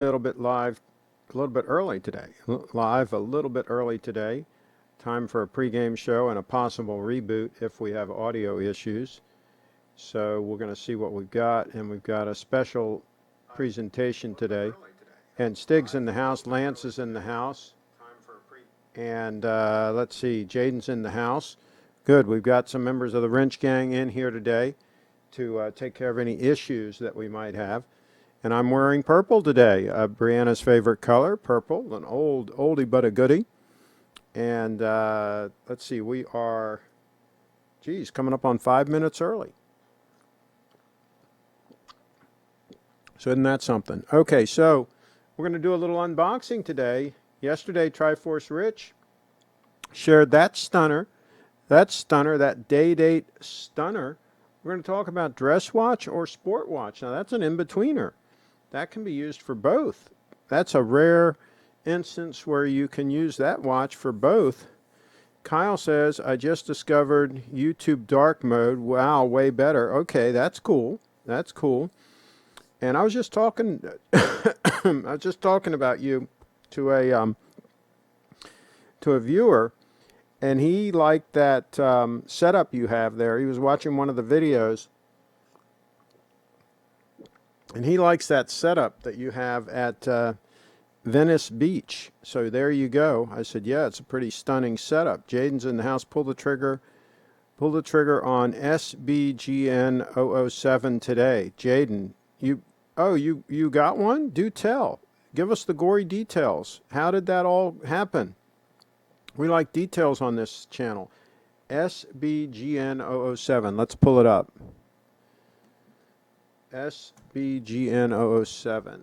A little bit live, a little bit early today. Live a little bit early today. Time for a pregame show and a possible reboot if we have audio issues. So we're going to see what we've got, and we've got a special presentation today. And Stig's in the house, Lance is in the house, and let's see, Jaden's in the house. Good, we've got some members of the Wrench Gang in here today to take care of any issues that we might have. And I'm wearing purple today, Brianna's favorite color, purple, an oldie but a goodie. And let's see, we are, coming up on 5 minutes early. So isn't that something? Okay, so we're going to do a little unboxing today. Yesterday, Triforce Rich shared that stunner, that day-date stunner. We're going to talk about dress watch or sport watch. Now, that's an in-betweener. That can be used for both. That's a rare instance where you can use that watch for both. Kyle says, I just discovered YouTube dark mode. Wow, way better. Okay, that's cool. That's cool. And I was just talking about you to a viewer, and he liked that setup you have there. He was watching one of the videos, and he likes that setup that you have at Venice Beach. So there you go. I said, yeah, it's a pretty stunning setup. Jaden's in the house. Pull the trigger on SBGN007 today. Jaden, you got one? Do tell. Give us the gory details. How did that all happen? We like details on this channel. SBGN007. Let's pull it up. SBGN007.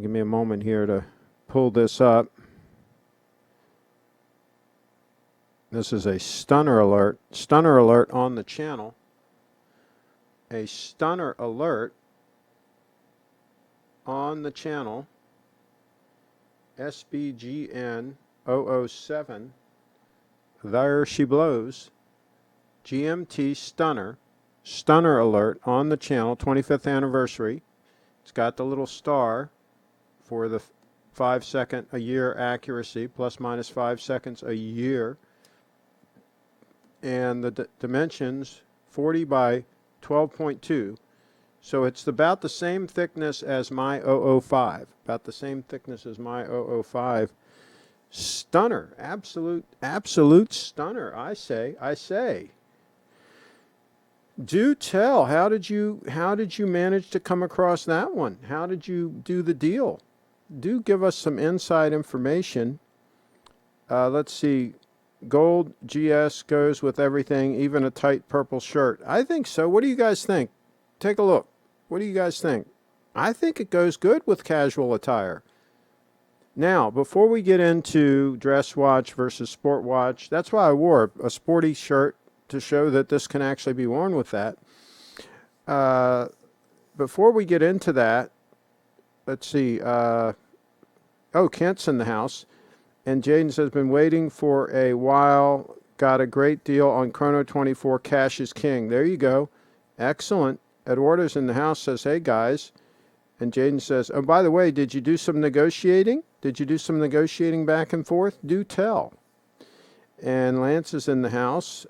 Give me a moment here to pull this up. This is a stunner alert. Stunner alert on the channel. A stunner alert on the channel. SBGN007. There she blows. GMT stunner alert on the channel, 25th anniversary. It's got the little star for the 5 second a year accuracy, plus minus 5 seconds a year. And the dimensions 40 by 12.2. So it's about the same thickness as my 005. About the same thickness as my 005. Stunner, absolute stunner. I say. Do tell. How did you manage to come across that one? How did you do the deal? Do give us some inside information. Let's see. Gold GS goes with everything, even a tight purple shirt. I think so. What do you guys think? Take a look. What do you guys think? I think it goes good with casual attire. Now, before we get into dress watch versus sport watch, that's why I wore a sporty shirt to show that this can actually be worn with that. Before we get into that, let's see. Kent's in the house. And Jaden says, been waiting for a while. Got a great deal on Chrono 24. Cash is king. There you go. Excellent. Eduardo's in the house, says, hey, guys. And Jaden says, oh, by the way, did you do some negotiating? Did you do some negotiating back and forth? Do tell. And Lance is in the house.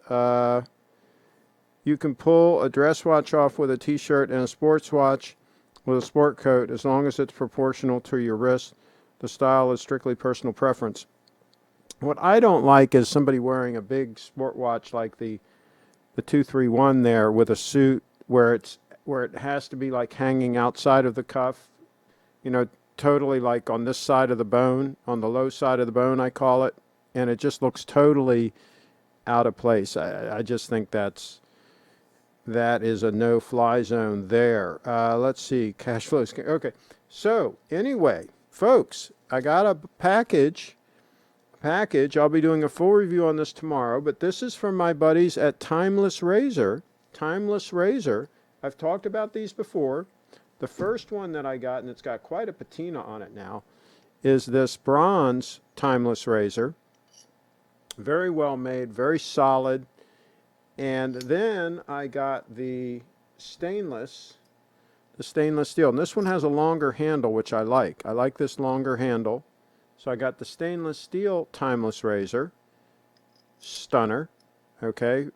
You can pull a dress watch off with a T-shirt and a sports watch with a sport coat as long as it's proportional to your wrist. The style is strictly personal preference. What I don't like is somebody wearing a big sport watch like the 231 there with a suit where it has to be like hanging outside of the cuff, totally like on this side of the bone, on the low side of the bone, I call it, and it just looks totally out of place. I just think that is a no-fly zone there. Let's see, cash flow. Okay, so anyway, folks, I got a package. I'll be doing a full review on this tomorrow, but this is from my buddies at Timeless Razor. I've talked about these before. The first one that I got, and it's got quite a patina on it now, is this bronze Timeless Razor. Very well made, very solid. And then I got the stainless steel. And this one has a longer handle, which I like. I like this longer handle. So I got the stainless steel timeless razor. Stunner. Okay.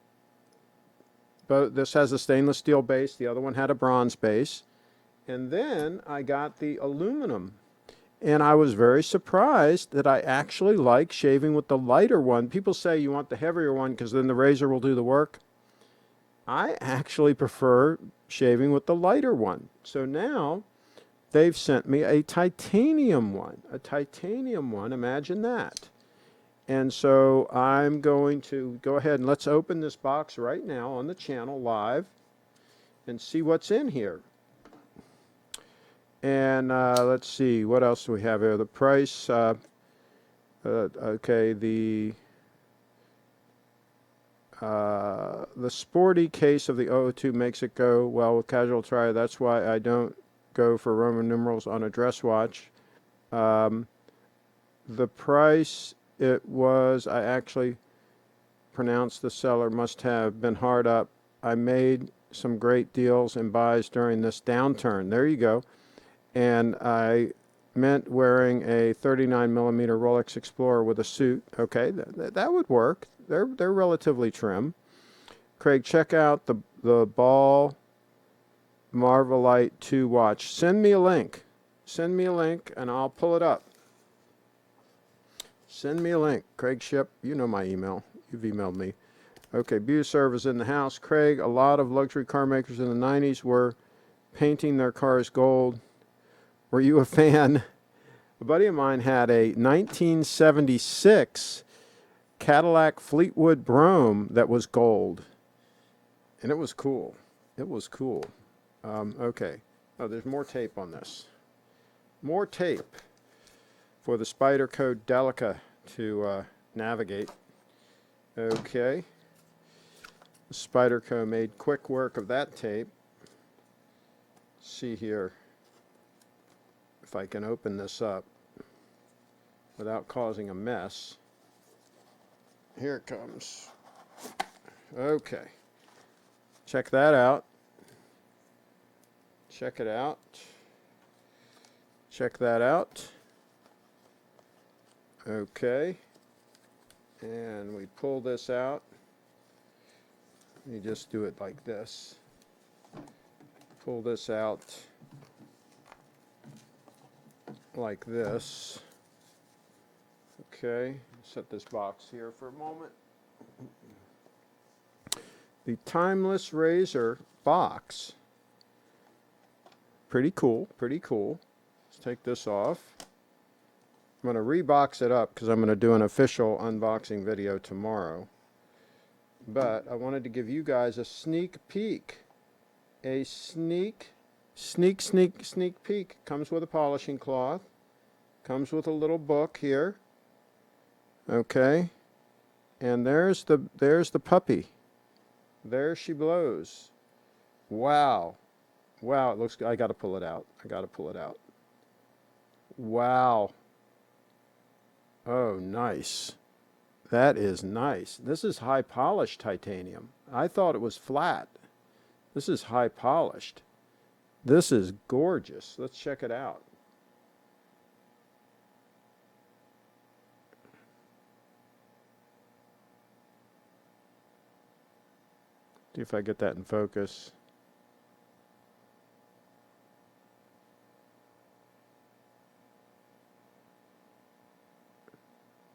But this has a stainless steel base. The other one had a bronze base. And then I got the aluminum. And I was very surprised that I actually like shaving with the lighter one. People say you want the heavier one because then the razor will do the work. I actually prefer shaving with the lighter one. So now they've sent me a titanium one. A titanium one, imagine that. And so I'm going to go ahead and let's open this box right now on the channel live and see what's in here. And let's see, what else do we have here? The price, okay, the sporty case of the 002 makes it go well with casual attire. That's why I don't go for Roman numerals on a dress watch. The price, it was, I actually pronounced the seller must have been hard up. I made some great deals and buys during this downturn. There you go. And I meant wearing a 39mm Rolex Explorer with a suit. Okay, that would work. They're relatively trim. Craig, check out the Ball Marvelite 2 watch. Send me a link. Send me a link and I'll pull it up. Send me a link. CraigShip, you know my email. You've emailed me. Okay, Buserv is in the house. Craig, a lot of luxury car makers in the 90s were painting their cars gold. Were you a fan? A buddy of mine had a 1976 Cadillac Fleetwood Brougham that was gold. And it was cool. It was cool. Okay. Oh, there's more tape on this. More tape for the Spyderco Delica to navigate. Okay. The Spyderco made quick work of that tape. Let's see here if I can open this up without causing a mess. Here it comes. Okay. Check that out. Check it out. Check that out. Okay. And we pull this out. You just do it like this. Pull this out like this. Okay, set this box here for a moment. The timeless razor box. Pretty cool, pretty cool. Let's take this off. I'm going to rebox it up because I'm going to do an official unboxing video tomorrow. But I wanted to give you guys a sneak peek. A sneak peek. Comes with a polishing cloth. Comes with a little book here. Okay. And there's the puppy. There she blows. Wow. Wow, it looks good. I got to pull it out. I got to pull it out. Wow. Oh, nice. That is nice. This is high polished titanium. I thought it was flat. This is high polished. This is gorgeous. Let's check it out. See if I get that in focus.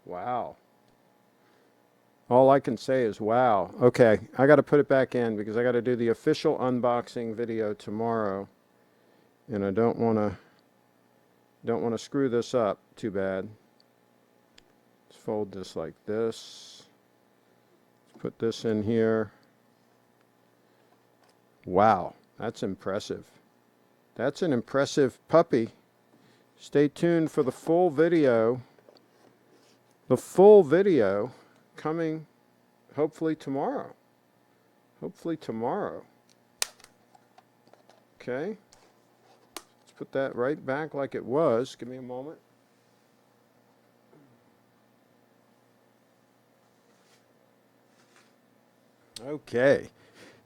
Wow. All I can say is wow. Okay, I got to put it back in because I got to do the official unboxing video tomorrow. And I don't want to screw this up too bad. Let's fold this like this. Let's put this in here. Wow, that's impressive. That's an impressive puppy. Stay tuned for the full video. The full video coming hopefully tomorrow. Hopefully tomorrow. Okay. Let's put that right back like it was. Give me a moment. Okay.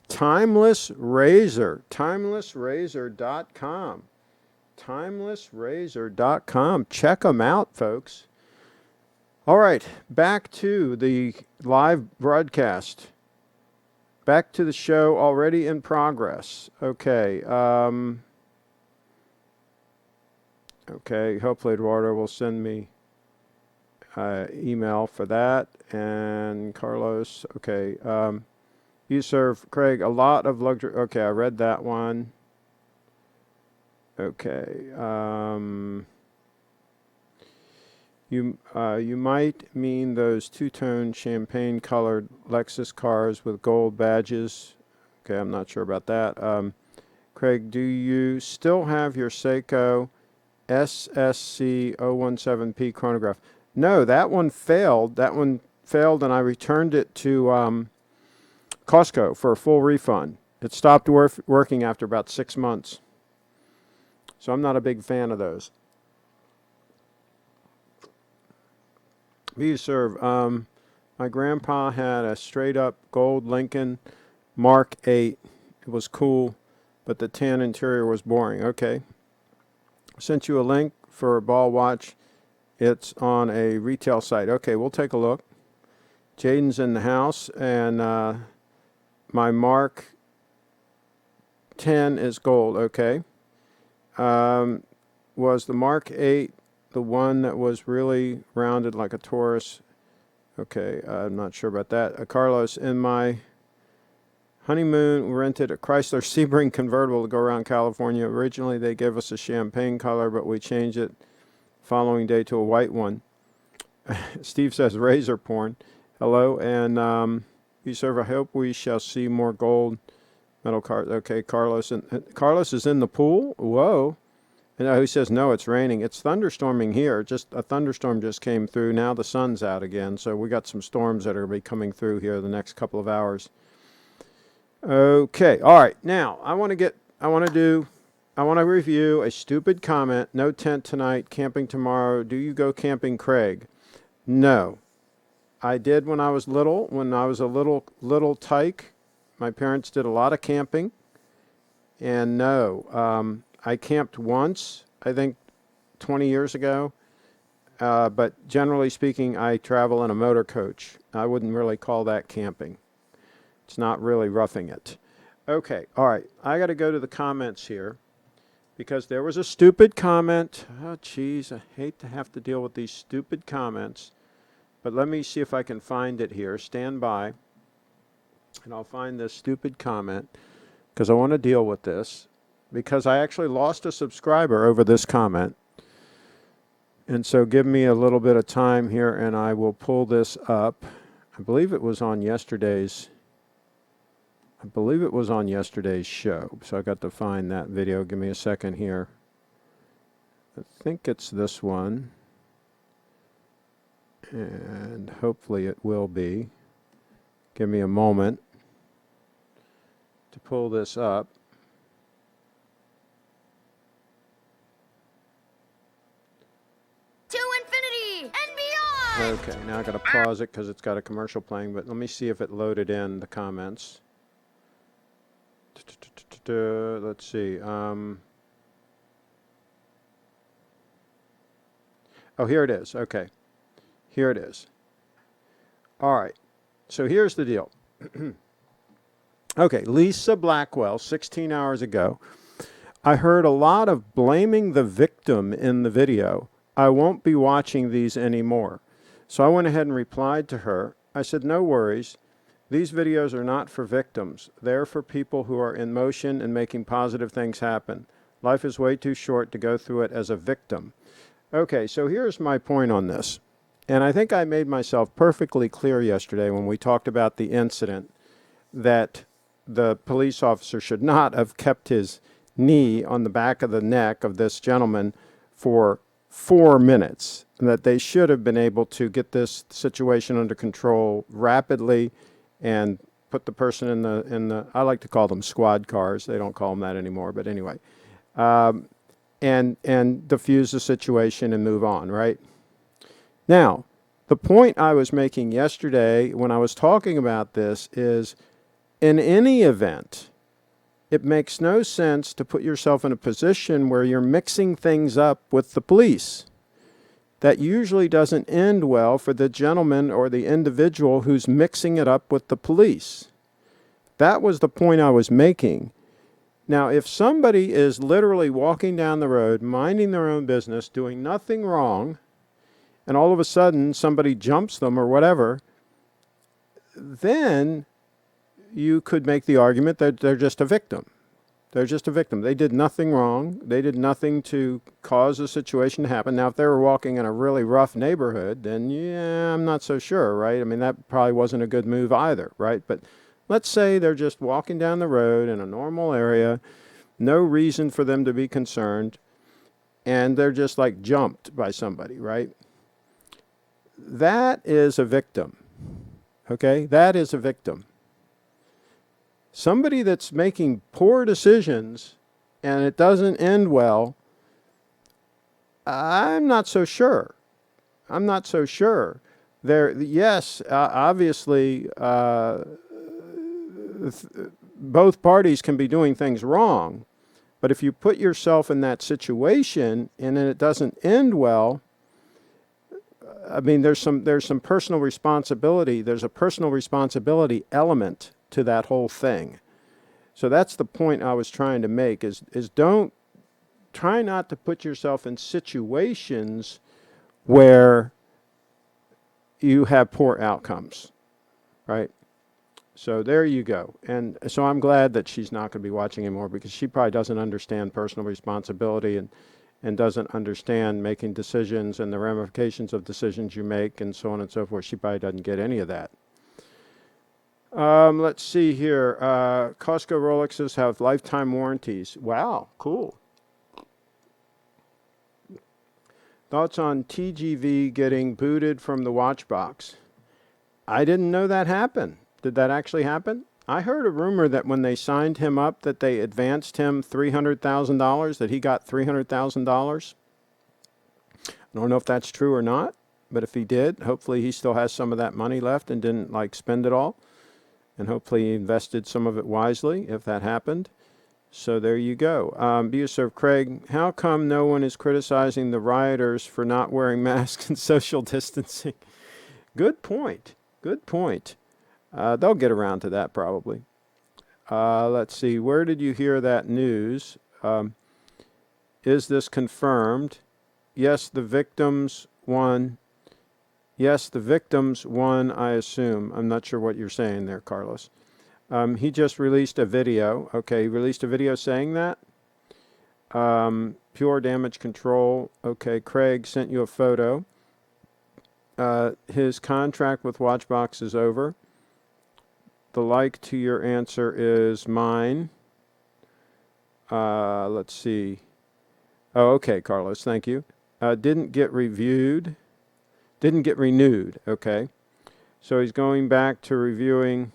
Timeless Razor. Timelessrazor.com. Timelessrazor.com. Check them out, folks. All right. Back to the live broadcast. Back to the show already in progress. Okay. Okay. Hopefully Eduardo will send me email for that. And Carlos. Okay. You serve, Craig, a lot of luxury. Okay, I read that one. Okay. You might mean those two-tone champagne-colored Lexus cars with gold badges. Okay, I'm not sure about that. Craig, do you still have your Seiko SSC017P chronograph? No, that one failed. That one failed, and I returned it to Costco for a full refund. It stopped working after about 6 months. So I'm not a big fan of those. These serve. My grandpa had a straight up gold Lincoln Mark 8. It was cool, but the tan interior was boring. Okay. Sent you a link for a ball watch. It's on a retail site. Okay, we'll take a look. Jaden's in the house, and my Mark 10 is gold. Okay. Was the Mark 8 the one that was really rounded like a Taurus? Okay, I'm not sure about that. Carlos, in my honeymoon, we rented a Chrysler Sebring convertible to go around California. Originally, they gave us a champagne color, but we changed it following day to a white one. Steve says razor porn. Hello, and you serve. I hope we shall see more gold metal cars. Okay, Carlos. And Carlos is in the pool. Whoa. And he says, no, it's raining. It's thunderstorming here. Just a thunderstorm just came through. Now the sun's out again. So we got some storms that are going to be coming through here the next couple of hours. Okay. All right. Now I want to review a stupid comment. No tent tonight, camping tomorrow. Do you go camping, Craig? No. I did when I was little. When I was a little tyke, my parents did a lot of camping. And no, I camped once, I think 20 years ago. But generally speaking, I travel in a motor coach. I wouldn't really call that camping. It's not really roughing it. Okay, all right. I got to go to the comments here because there was a stupid comment. Oh, geez, I hate to have to deal with these stupid comments. But let me see if I can find it here. Stand by, and I'll find this stupid comment because I want to deal with this because I actually lost a subscriber over this comment. And so give me a little bit of time here, and I will pull this up. I believe it was on yesterday's show. So I got to find that video. Give me a second here. I think it's this one. And hopefully it will be. Give me a moment to pull this up. To infinity and beyond! Okay, now I got to pause it because it's got a commercial playing, but let me see if it loaded in the comments. Let's see. Oh, here it is. Okay. Here it is. All right. So here's the deal. Okay, Lisa Blackwell, 16 hours ago. I heard a lot of blaming the victim in the video. I won't be watching these anymore. So I went ahead and replied to her. I said, no worries. These videos are not for victims. They're for people who are in motion and making positive things happen. Life is way too short to go through it as a victim. Okay, so here's my point on this. And I think I made myself perfectly clear yesterday when we talked about the incident that the police officer should not have kept his knee on the back of the neck of this gentleman for 4 minutes, and that they should have been able to get this situation under control rapidly and put the person in the I like to call them squad cars. They don't call them that anymore, but anyway, and diffuse the situation and move on, right? Now, the point I was making yesterday when I was talking about this is in any event, it makes no sense to put yourself in a position where you're mixing things up with the police. That usually doesn't end well for the gentleman or the individual who's mixing it up with the police. That was the point I was making. Now, if somebody is literally walking down the road, minding their own business, doing nothing wrong, and all of a sudden somebody jumps them or whatever, then you could make the argument that they're just a victim. They're just a victim. They did nothing wrong. They did nothing to cause the situation to happen. Now, if they were walking in a really rough neighborhood, then yeah, I'm not so sure, right? I mean, that probably wasn't a good move either, right? But let's say they're just walking down the road in a normal area, no reason for them to be concerned, and they're just like jumped by somebody, right? That is a victim, okay? That is a victim. Somebody that's making poor decisions and it doesn't end well, I'm not so sure. I'm not so sure. Yes, obviously, both parties can be doing things wrong, but if you put yourself in that situation and then it doesn't end well, I mean, there's some personal responsibility. There's a personal responsibility element to that whole thing. So that's the point I was trying to make is try not to put yourself in situations where you have poor outcomes, right? So there you go. And so I'm glad that she's not going to be watching anymore because she probably doesn't understand personal responsibility and doesn't understand making decisions and the ramifications of decisions you make and so on and so forth. She probably doesn't get any of that. Let's see here. Costco Rolexes have lifetime warranties. Wow, cool. Thoughts on TGV getting booted from the watch box? I didn't know that happened. Did that actually happen? I heard a rumor that when they signed him up that they advanced him $300,000, that he got $300,000. I don't know if that's true or not, but if he did, hopefully he still has some of that money left and didn't like spend it all. And hopefully he invested some of it wisely if that happened. So there you go. Buserv Craig, how come no one is criticizing the rioters for not wearing masks and social distancing? Good point. Good point. They'll get around to that probably. Let's see. Where did you hear that news? Is this confirmed? Yes, the victims won. Yes, the victims won, I assume. I'm not sure what you're saying there, Carlos. He just released a video. Okay, he released a video saying that. Pure damage control. Okay, Craig sent you a photo. His contract with Watchbox is over. The like to your answer is mine. Let's see. Oh, okay, Carlos, thank you. Didn't get reviewed. Didn't get renewed. Okay. So he's going back to reviewing,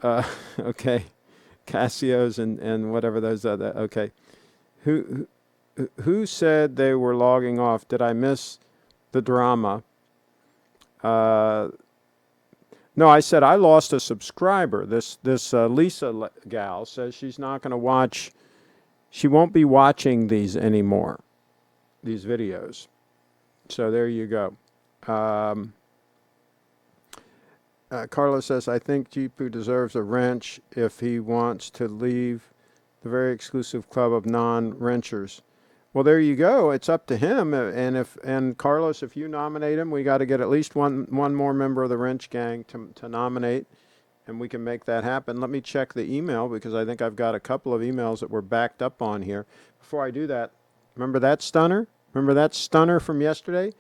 okay, Casios and whatever those other, okay. Who said they were logging off? Did I miss the drama? No, I said I lost a subscriber. This Lisa gal says she's not going to watch, she won't be watching these anymore, these videos. So there you go. Carlos says, I think Jipu deserves a wrench if he wants to leave the very exclusive club of non-wrenchers. Well, there you go. It's up to him. And Carlos, if you nominate him, we got to get at least one more member of the wrench gang to nominate, and we can make that happen. Let me check the email because I think I've got a couple of emails that were backed up on here. Before I do that, remember that stunner? Remember that stunner from yesterday?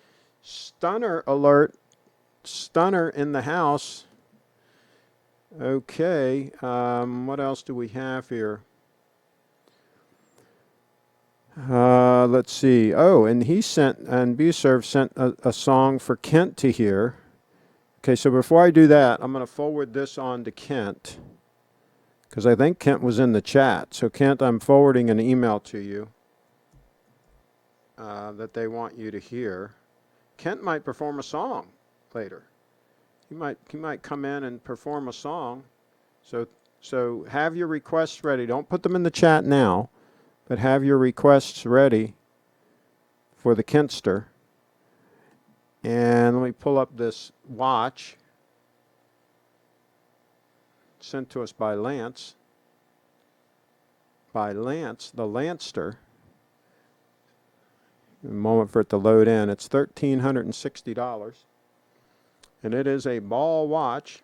Stunner alert. Stunner in the house. Okay. What else do we have here? Let's see. Oh, and Buserv sent a song for Kent to hear. Okay, so before I do that, I'm going to forward this on to Kent because I think Kent was in the chat. So Kent, I'm forwarding an email to you that they want you to hear. Kent might perform a song later. He might come in and perform a song So have your requests ready. Don't put them in the chat now, but have your requests ready for the Kentster. And let me pull up this watch sent to us by Lance. By Lance, the Lancer. A moment for it to load in. It's $1,360. And it is a ball watch.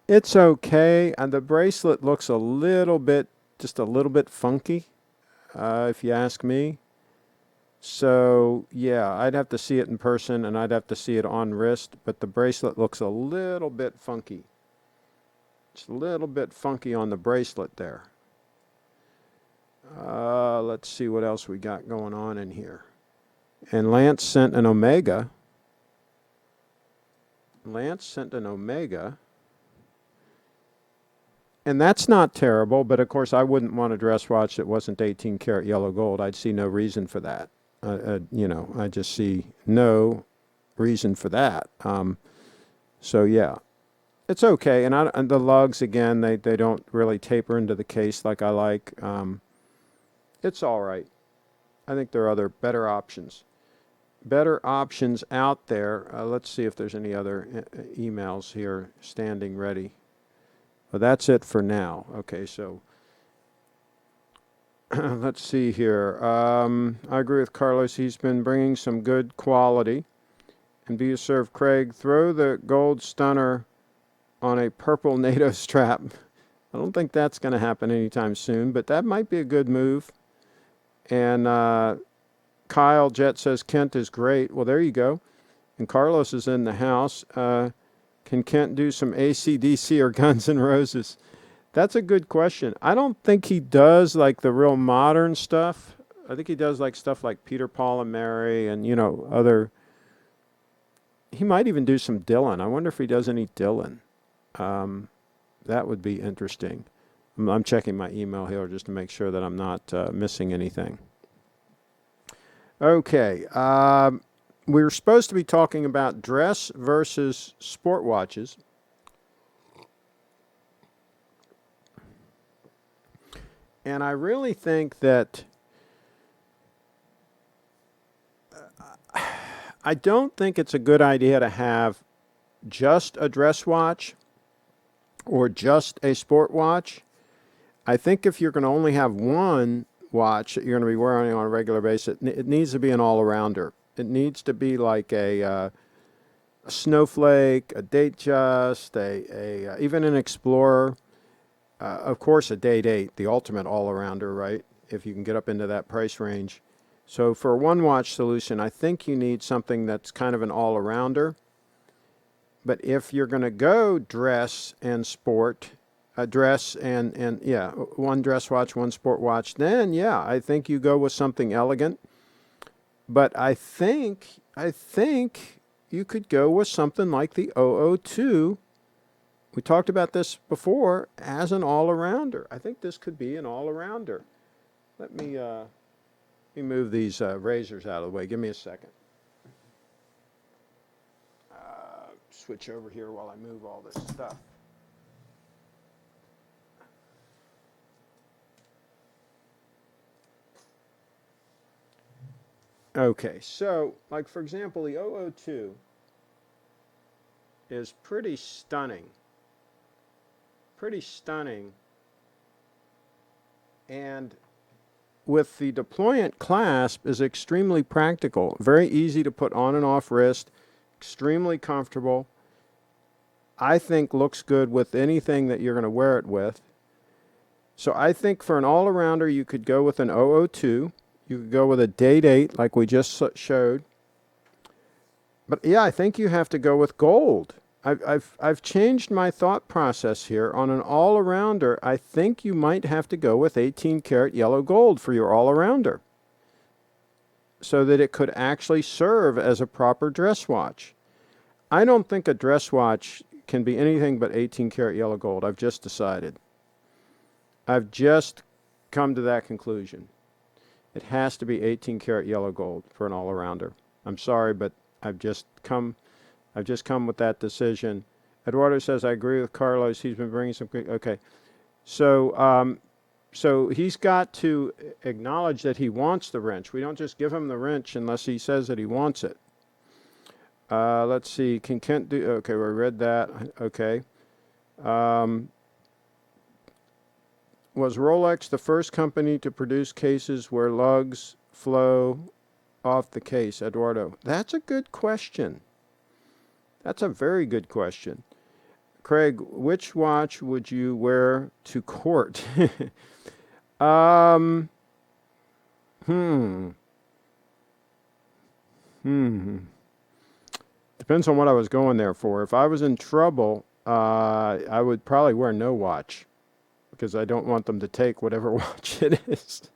It's okay. And the bracelet looks just a little bit funky, if you ask me. So, yeah, I'd have to see it in person, and I'd have to see it on wrist, but the bracelet looks a little bit funky. It's a little bit funky on the bracelet there. Let's see what else we got going on in here. And Lance sent an Omega. And that's not terrible, but of course I wouldn't want a dress watch that wasn't 18 karat yellow gold. I'd see no reason for that. I just see no reason for that. So yeah, it's okay. And the lugs, again, they don't really taper into the case like I like. It's all right. I think there are other better options. Better options out there. Let's see if there's any other emails here standing ready. Well, that's it for now. Okay, so let's see here. I agree with Carlos. He's been bringing some good quality. And be you serve, Craig, throw the gold stunner on a purple NATO strap. I don't think that's going to happen anytime soon, but that might be a good move. And Kyle Jet says Kent is great. Well, there you go. And Carlos is in the house. Can Kent do some AC/DC or Guns N' Roses? That's a good question. I don't think he does like the real modern stuff. I think he does like stuff like Peter, Paul, and Mary and, other. He might even do some Dylan. I wonder if he does any Dylan. That would be interesting. I'm checking my email here just to make sure that I'm not missing anything. Okay. We were supposed to be talking about dress versus sport watches. And I really think that I don't think it's a good idea to have just a dress watch or just a sport watch. I think if you're going to only have one watch that you're going to be wearing on a regular basis, it needs to be an all-arounder. It needs to be like a Snowflake, a Datejust, even an Explorer. Of course, a Day-Date, the ultimate all-arounder, right? If you can get up into that price range. So for a one-watch solution, I think you need something that's kind of an all-arounder. But if you're going to go dress and sport, one dress watch, one sport watch, then yeah, I think you go with something elegant. But I think you could go with something like the 002. We talked about this before as an all-arounder. I think this could be an all-arounder. Let me move these razors out of the way. Give me a second. Switch over here while I move all this stuff. Okay, so, like, for example, the 002 is pretty stunning. Pretty stunning. And with the deployant clasp is extremely practical. Very easy to put on and off wrist. Extremely comfortable. I think looks good with anything that you're going to wear it with. So I think for an all-arounder, you could go with an 002. You could go with a Day-Date like we just showed. But yeah, I think you have to go with gold. I've changed my thought process here. On an all-arounder, I think you might have to go with 18 karat yellow gold for your all-arounder, so that it could actually serve as a proper dress watch. I don't think a dress watch can be anything but 18 karat yellow gold. I've just decided. I've just come to that conclusion. It has to be 18 karat yellow gold for an all-arounder. I'm sorry, but I've just come with that decision. Eduardo says, I agree with Carlos. He's been bringing some great, okay. So, so he's got to acknowledge that he wants the wrench. We don't just give him the wrench unless he says that he wants it. Let's see. Can Kent do, okay, we read that. Okay. Was Rolex the first company to produce cases where lugs flow off the case, Eduardo? That's a good question. That's a very good question. Craig, which watch would you wear to court? um, hmm. Depends on what I was going there for. If I was in trouble, I would probably wear no watch because I don't want them to take whatever watch it is.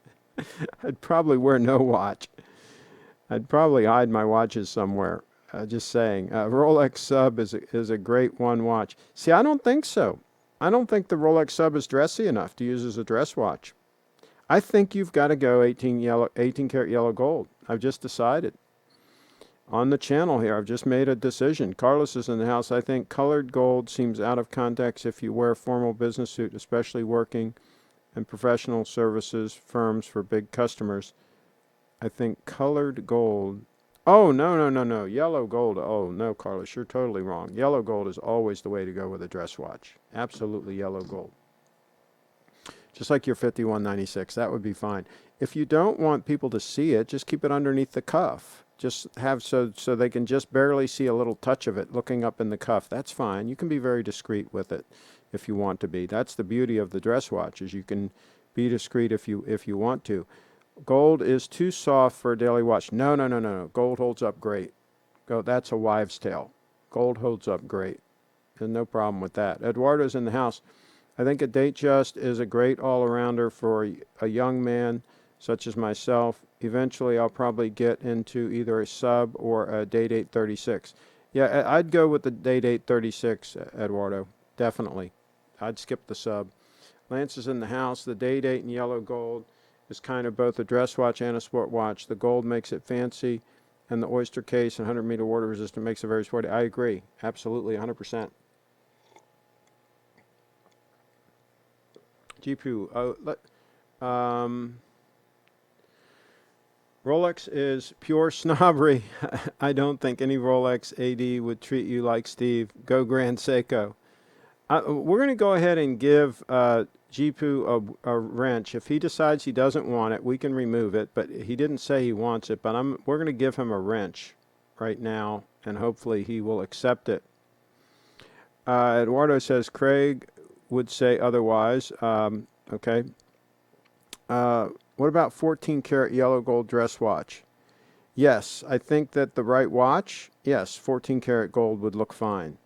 I'd probably wear no watch. I'd probably hide my watches somewhere. Just saying. Rolex Sub is a great one watch. See, I don't think so. I don't think the Rolex Sub is dressy enough to use as a dress watch. I think you've got to go 18 karat yellow gold. I've just decided. On the channel here, I've just made a decision. Carlos is in the house. I think colored gold seems out of context if you wear a formal business suit, especially working in professional services firms for big customers. I think colored gold. Oh, no. Yellow gold. Oh, no, Carlos, you're totally wrong. Yellow gold is always the way to go with a dress watch. Absolutely yellow gold. Just like your 5196, that would be fine. If you don't want people to see it, just keep it underneath the cuff. Just have so they can just barely see a little touch of it looking up in the cuff. That's fine. You can be very discreet with it if you want to be. That's the beauty of the dress watch, is you can be discreet if you want to. Gold is too soft for a daily watch. No. Gold holds up great. That's a wives' tale. Gold holds up great. There's no problem with that. Eduardo's in the house. I think a Datejust is a great all-arounder for a young man such as myself. Eventually, I'll probably get into either a Sub or a Day-Date 36. Yeah, I'd go with the Day-Date 36, Eduardo. Definitely. I'd skip the Sub. Lance is in the house. The Day-Date in yellow gold is kind of both a dress watch and a sport watch. The gold makes it fancy, and the oyster case and 100-meter water resistant makes it very sporty. I agree. Absolutely, 100%. GPU. Rolex is pure snobbery. I don't think any Rolex AD would treat you like Steve. Go Grand Seiko. We're going to go ahead and give Jipu a wrench. If he decides he doesn't want it, we can remove it. But he didn't say he wants it. But we're going to give him a wrench right now, and hopefully he will accept it. Eduardo says Craig would say otherwise. Okay. What about 14 karat yellow gold dress watch? Yes, I think that the right watch, yes, 14 karat gold would look fine.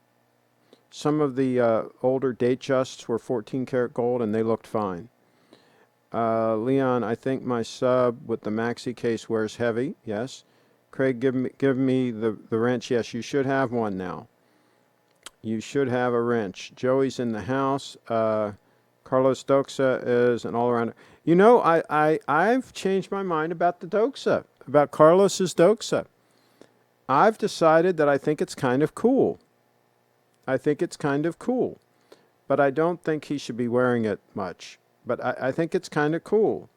Some of the older Datejusts were 14 karat gold and they looked fine. Leon, I think my Sub with the maxi case wears heavy. Yes. Craig, give me the wrench. Yes, you should have one now. You should have a wrench. Joey's in the house. Carlos Doxa is an all-arounder. You know, I've changed my mind about the Doxa, about Carlos's Doxa. I've decided that I think it's kind of cool. I think it's kind of cool. But I don't think he should be wearing it much. But I think it's kind of cool.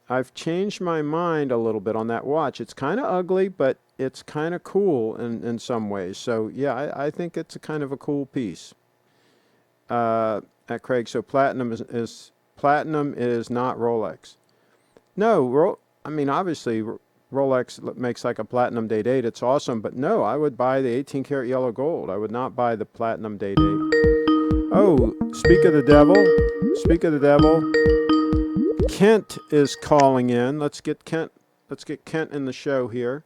I've changed my mind a little bit on that watch. It's kind of ugly, but it's kind of cool in some ways. So, yeah, I think it's a kind of a cool piece. At Craig, so platinum is not Rolex. No, I mean, obviously Rolex makes like a platinum day-date. It's awesome, but no, I would buy the 18 karat yellow gold. I would not buy the platinum day-date. Oh, speak of the devil. Speak of the devil. Kent is calling in. Let's get Kent in the show here.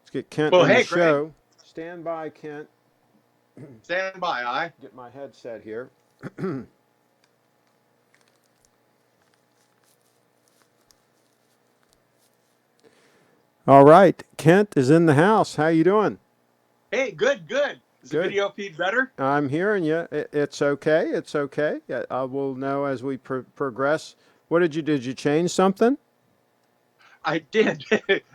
Let's get Kent in the show. Craig. Stand by, Kent. Stand by, aye. Get my headset here. All right, Kent is in the house. How you doing? Hey, good. Is the video feed better? I'm hearing you. It's okay. It's okay. I will know as we progress. Did you change something? I did.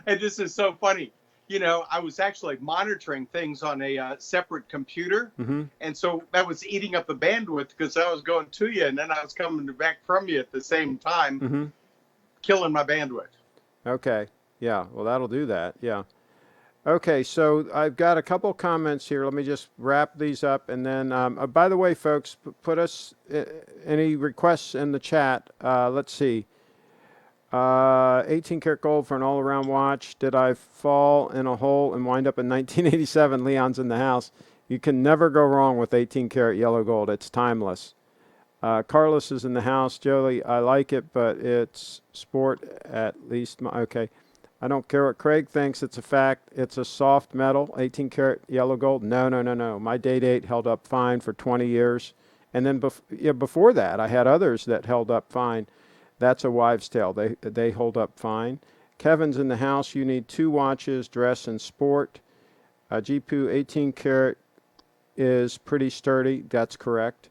And this is so funny. I was actually monitoring things on a separate computer. Mm-hmm. And so that was eating up the bandwidth because I was going to you and then I was coming back from you at the same time, Mm-hmm. killing my bandwidth. Okay. Yeah. Well, that'll do that. Yeah. Okay, so I've got a couple comments here. Let me just wrap these up, and then, by the way, folks, put us any requests in the chat. Let's see. 18 karat gold for an all-around watch. Did I fall in a hole and wind up in 1987? Leon's in the house. You can never go wrong with 18 karat yellow gold. It's timeless. Carlos is in the house. Jolie, I like it, but it's sport at least. Okay. I don't care what Craig thinks. It's a fact. It's a soft metal, 18 karat yellow gold. No, no, no, no. My Day-Date held up fine for 20 years. And then before that, I had others that held up fine. That's a wives' tale. They hold up fine. Kevin's in the house. You need 2 watches, dress and sport. GPU 18 karat is pretty sturdy. That's correct.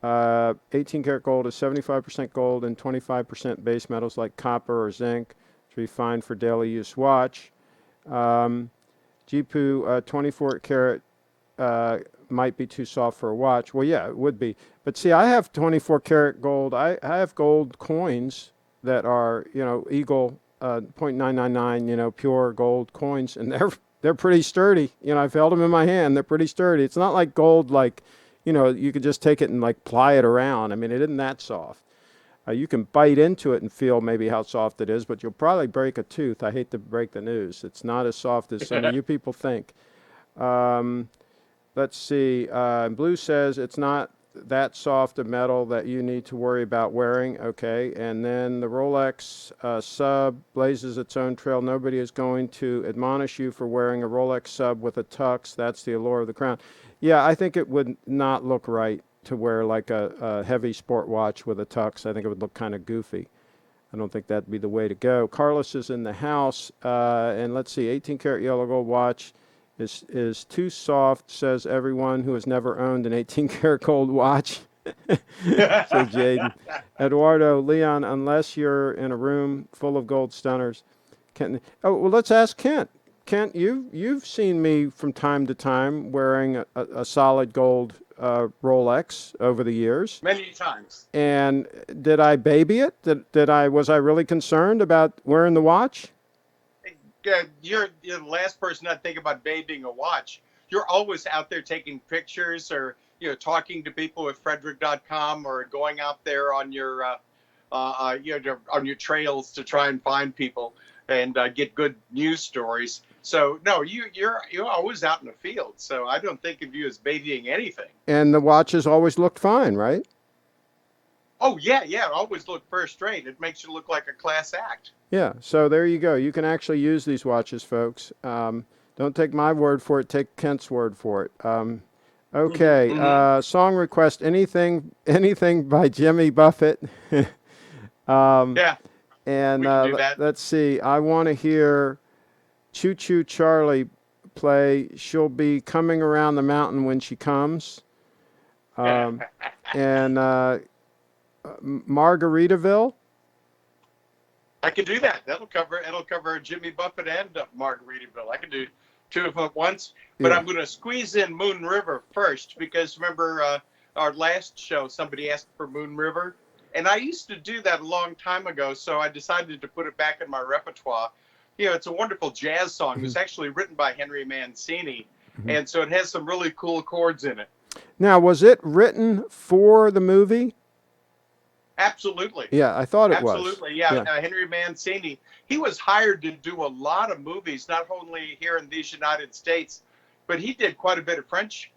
18 karat gold is 75% gold and 25% base metals like copper or zinc. Be fine for daily use watch. GPU 24 karat might be too soft for a watch. Well, yeah, it would be. But see, I have 24 karat gold. I have gold coins that are, Eagle 0.999, pure gold coins, and they're pretty sturdy. I've held them in my hand. They're pretty sturdy. It's not like gold, like, you could just take it and like ply it around. I mean, it isn't that soft. You can bite into it and feel maybe how soft it is, but you'll probably break a tooth. I hate to break the news. It's not as soft as some of you people think. Let's see. Blue says it's not that soft a metal that you need to worry about wearing. Okay. And then the Rolex sub blazes its own trail. Nobody is going to admonish you for wearing a Rolex sub with a tux. That's the allure of the crown. Yeah, I think it would not look right to wear like a heavy sport watch with a tux. I think it would look kind of goofy. I don't think that'd be the way to go. Carlos is in the house, and let's see, 18 karat yellow gold watch is too soft, says everyone who has never owned an 18 karat gold watch. So Jaden. Eduardo, Leon, unless you're in a room full of gold stunners. Well, let's ask Kent. Kent, you've seen me from time to time wearing a solid gold Rolex over the years. Many times. And did I baby it? Was I really concerned about wearing the watch? You're the last person I'd think about babying a watch. You're always out there taking pictures or talking to people with Frederick.com or going out there on your on your trails to try and find people and get good news stories. So no, you're always out in the field. So I don't think of you as babying anything. And the watches always looked fine, right? Oh yeah, always look first rate. It makes you look like a class act. Yeah, so there you go. You can actually use these watches, folks. Don't take my word for it. Take Kent's word for it. Okay, Mm-hmm. song request. Anything by Jimmy Buffett. Yeah, And we can do that. let's see. I want to hear Choo Choo Charlie play She'll Be Coming Around the Mountain When She Comes. And Margaritaville. I can do that. It'll cover Jimmy Buffett and Margaritaville. I can do 2 of them at once. But Yeah. I'm going to squeeze in Moon River first because remember our last show, somebody asked for Moon River. And I used to do that a long time ago, so I decided to put it back in my repertoire. It's a wonderful jazz song. It was actually written by Henry Mancini. And so it has some really cool chords in it. Now, was it written for the movie? Absolutely. Yeah, I thought it was. Absolutely, yeah. Henry Mancini, he was hired to do a lot of movies, not only here in these United States, but he did quite a bit of French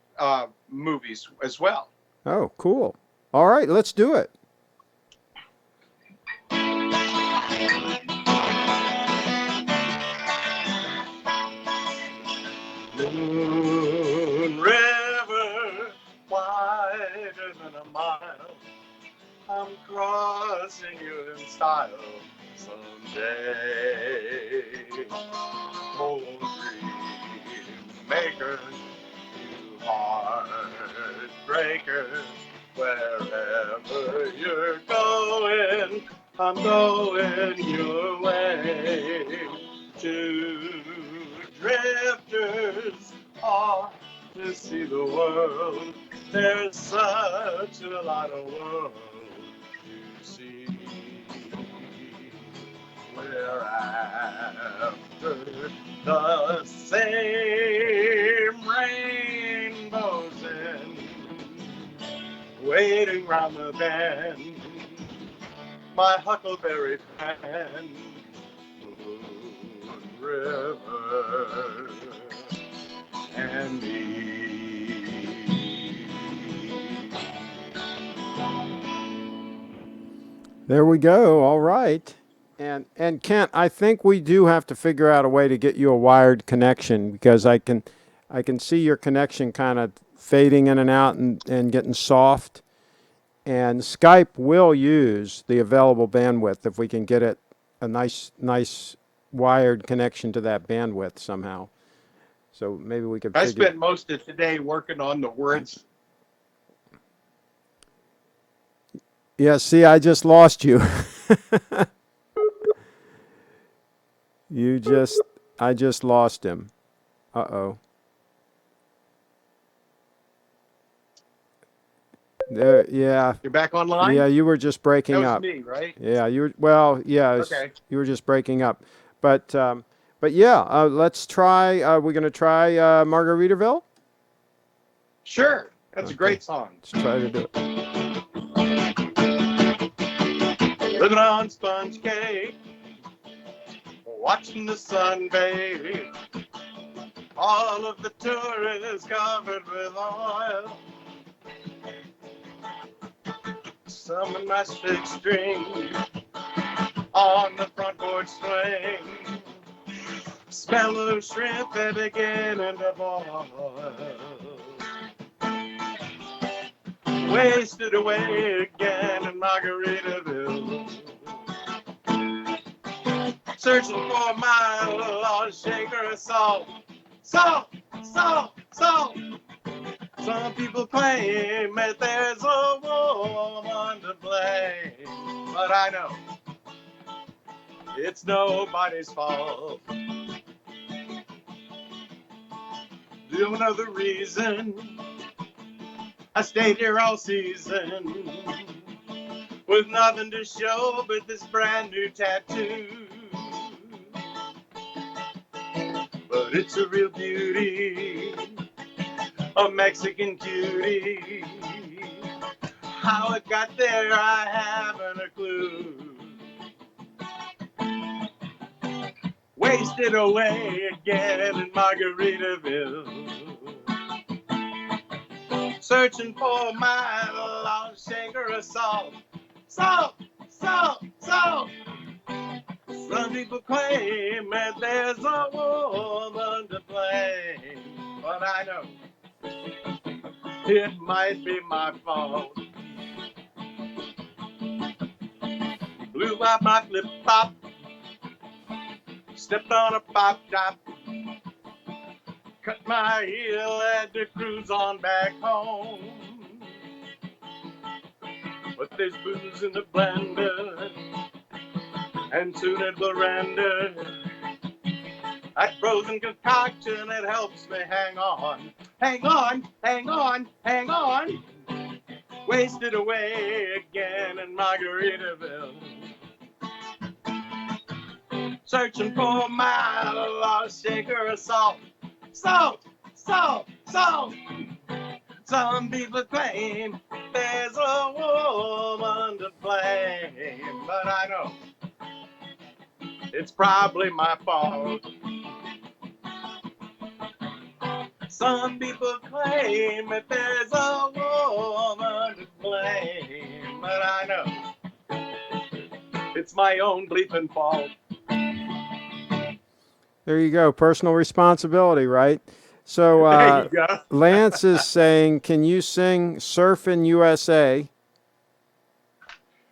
movies as well. Oh, cool. All right, let's do it. Moon River, wider than a mile, I'm crossing you in style someday. Oh, dream maker, you heartbreaker, wherever you're going, I'm going your way to drifters off to see the world. There's such a lot of world to see. We're after the same rainbows in, waiting round the bend. My huckleberry friend, Moon River, and me. There we go. All right. And Kent, I think we do have to figure out a way to get you a wired connection, because I can see your connection kind of fading in and out and getting soft. And Skype will use the available bandwidth if we can get it a nice wired connection to that bandwidth somehow. So maybe we could I figure. spent most of today working on the words. Yeah, see, I just lost you. I just lost him. Uh-oh. There, yeah. You're back online? Yeah, you were just breaking That was up. me, right? Yeah, you were, well, yeah, Okay. you were just breaking up. But yeah, let's try, we're going to try Margaritaville? Sure. That's Okay. a great song. Let's try to do it. Living on sponge cake, watching the sun bathe. All of the tourists covered with oil. Some in my six string on the front porch swing. Smell of shrimp that beginning to boil. Wasted away again in Margaritaville. Searching for my lost shaker of salt. Salt, salt, salt. Some people claim that there's a woman to blame, but I know it's nobody's fault. Do another reason I stayed here all season with nothing to show but this brand new tattoo. But it's a real beauty, a Mexican cutie. How it got there, I haven't a clue. Wasted away again in Margaritaville. Searching for my lost shaker of salt. Salt, salt, salt. Some people claim that there's a woman to blame, but I know it might be my fault. Blew out my flip-flop, stepped on a pop-top, cut my heel, had to cruise on back home. But there's booze in the blender, and soon it will render. That frozen concoction that helps me hang on. Hang on, hang on, hang on. Wasted away again in Margaritaville. Searching for my lost shaker of salt. Salt, salt, salt. Some people claim there's a woman to blame, but I know it's probably my fault. Some people claim that there's a woman to blame, but I know it's my own bleeping fault. There you go. Personal responsibility, right? So There you go. Lance is saying, can you sing Surfin' USA?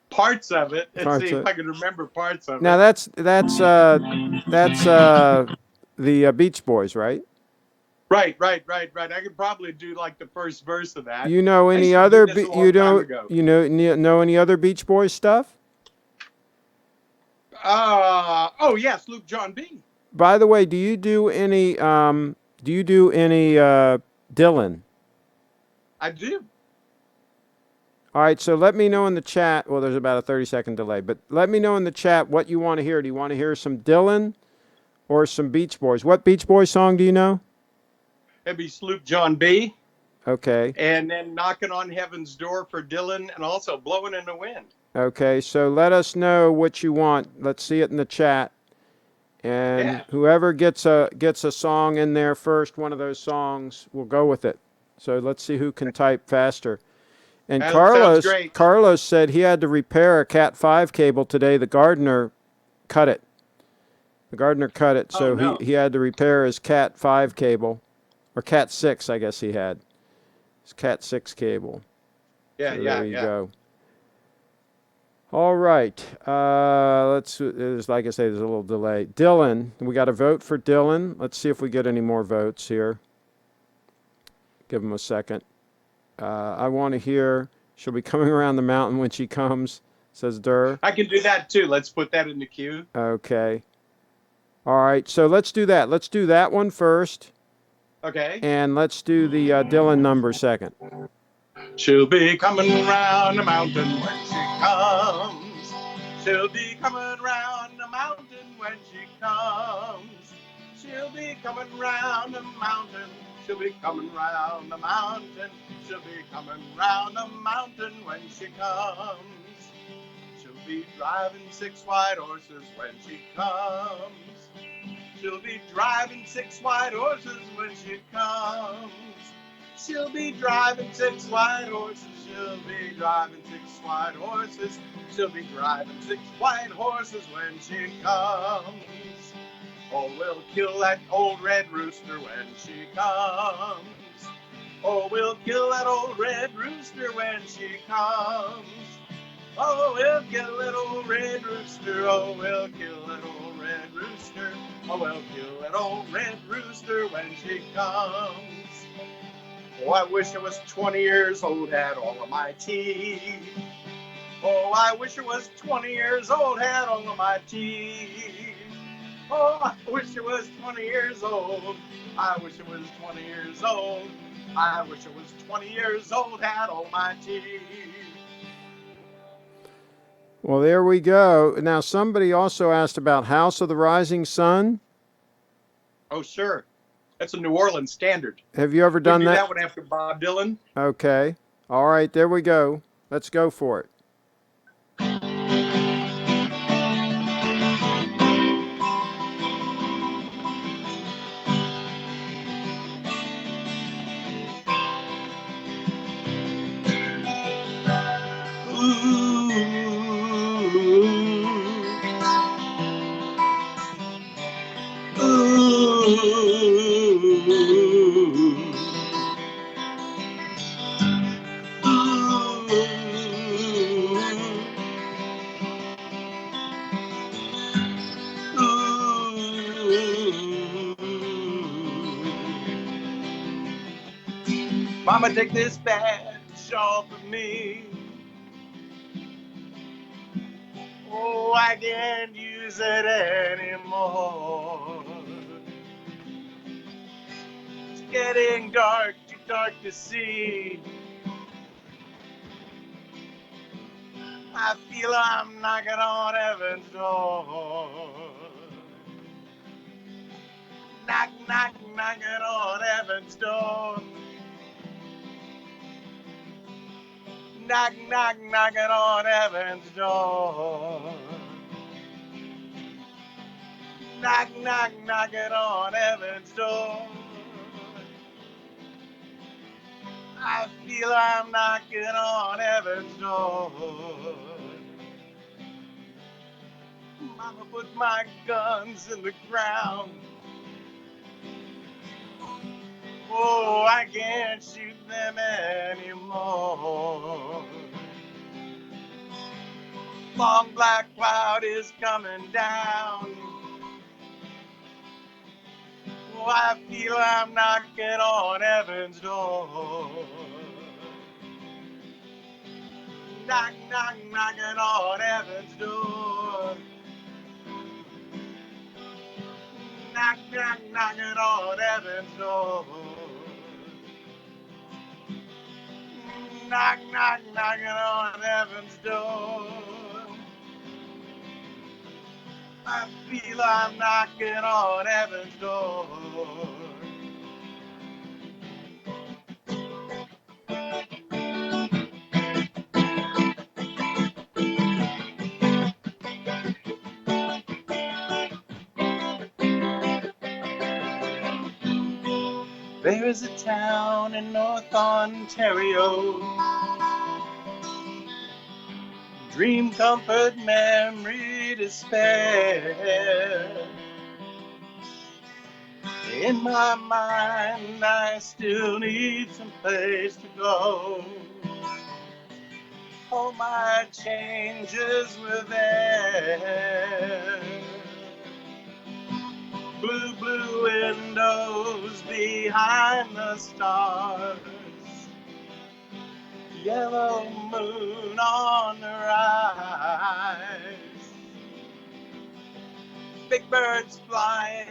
Parts of it. Let's Parts see of if I can remember parts of Now it. that's the Beach Boys, right? Right. I could probably do like the first verse of that. You know I any used to other do this a long you time know ago. you know any other Beach Boys stuff? Oh yeah, Sloop John B. By the way, do you do any Dylan? I do. All right, so let me know in the chat. Well, there's about a 30-second delay, but let me know in the chat what you want to hear. Do you want to hear some Dylan or some Beach Boys? What Beach Boys song do you know? It'd be Sloop John B. Okay. And then Knocking on Heaven's Door for Dylan, and also Blowing in the Wind. Okay, so let us know what you want. Let's see it in the chat. And Yeah. whoever gets a song in there first, one of those songs, we'll go with it. So let's see who can type faster. And That sounds great. Carlos said he had to repair a Cat 5 cable today. The gardener cut it. So no. he had to repair his Cat 5 cable, or Cat 6, I guess he had. His Cat 6 cable. Yeah, So yeah, there you yeah. go. All right. There's, like I say, there's a little delay. Dylan, we got a vote for Dylan. Let's see if we get any more votes here. Give him a second. I want to hear, she'll be coming around the mountain when she comes, says Durr. I can do that too. Let's put that in the queue. Okay. All right, so let's do that. Let's do that one first. Okay. And let's do the Dylan number second. She'll be coming round the mountain when she comes. She'll be coming round the mountain when she comes. She'll be coming round the mountain. She'll be coming round the mountain. She'll be coming round the mountain when she comes. She'll be driving 6 white horses when she comes. She'll be driving 6 white horses when she comes. She'll be driving 6 white horses. She'll be driving 6 white horses. She'll be driving 6 white horses when she comes. Oh, we'll kill that old red rooster when she comes. Oh, we'll kill that old red rooster when she comes. Oh, we'll kill that old red rooster. Oh, we'll kill that old red rooster. Oh, we'll kill that old red rooster when she comes. Oh, I wish I was 20 years old, had all of my teeth. Oh, I wish I was 20 years old, had all of my teeth. Oh, I wish I was 20 years old. I wish I was 20 years old. I wish I was 20 years old, had all my teeth. Well, there we go. Now, somebody also asked about House of the Rising Sun. Oh, sure. That's a New Orleans standard. Have you ever done We do that? that one after Bob Dylan. Okay. All right, there we go. Let's go for it. Mama, take this badge off of me. Oh, I can't use it anymore. It's getting dark, too dark to see. I feel I'm knocking on heaven's door. Knock, knock, knocking on heaven's door. Knock, knock, knocking on heaven's door. Knock, knock, knocking on heaven's door. I feel I'm knocking on heaven's door. Mama, put my guns in the ground. Oh, I can't shoot them anymore. Long black cloud is coming down. Oh, I feel I'm knocking on heaven's door. Knock, knock, knocking on heaven's door. knock, knock, knocking on heaven's door. Knock, knock, knocking on heaven's door. I feel I'm knocking on heaven's door. There is a town in North Ontario, dream, comfort, memory, despair. In my mind, I still need some place to go. All my changes were there. Blue, blue windows behind the stars. Yellow moon on the rise. Big birds flying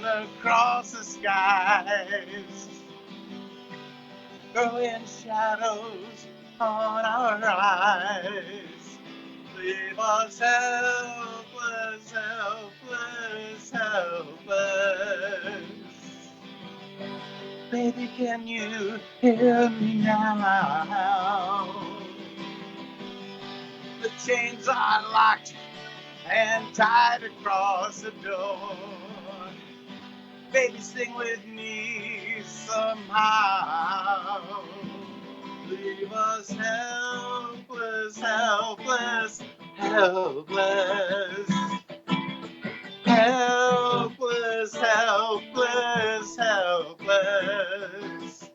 across the skies. Throwing shadows on our eyes. Leave us helpless, helpless, helpless. Baby, can you hear me now? The chains are locked and tied across the door. Baby, sing with me somehow. Leave us helpless, helpless, helpless. Helpless, helpless, helpless.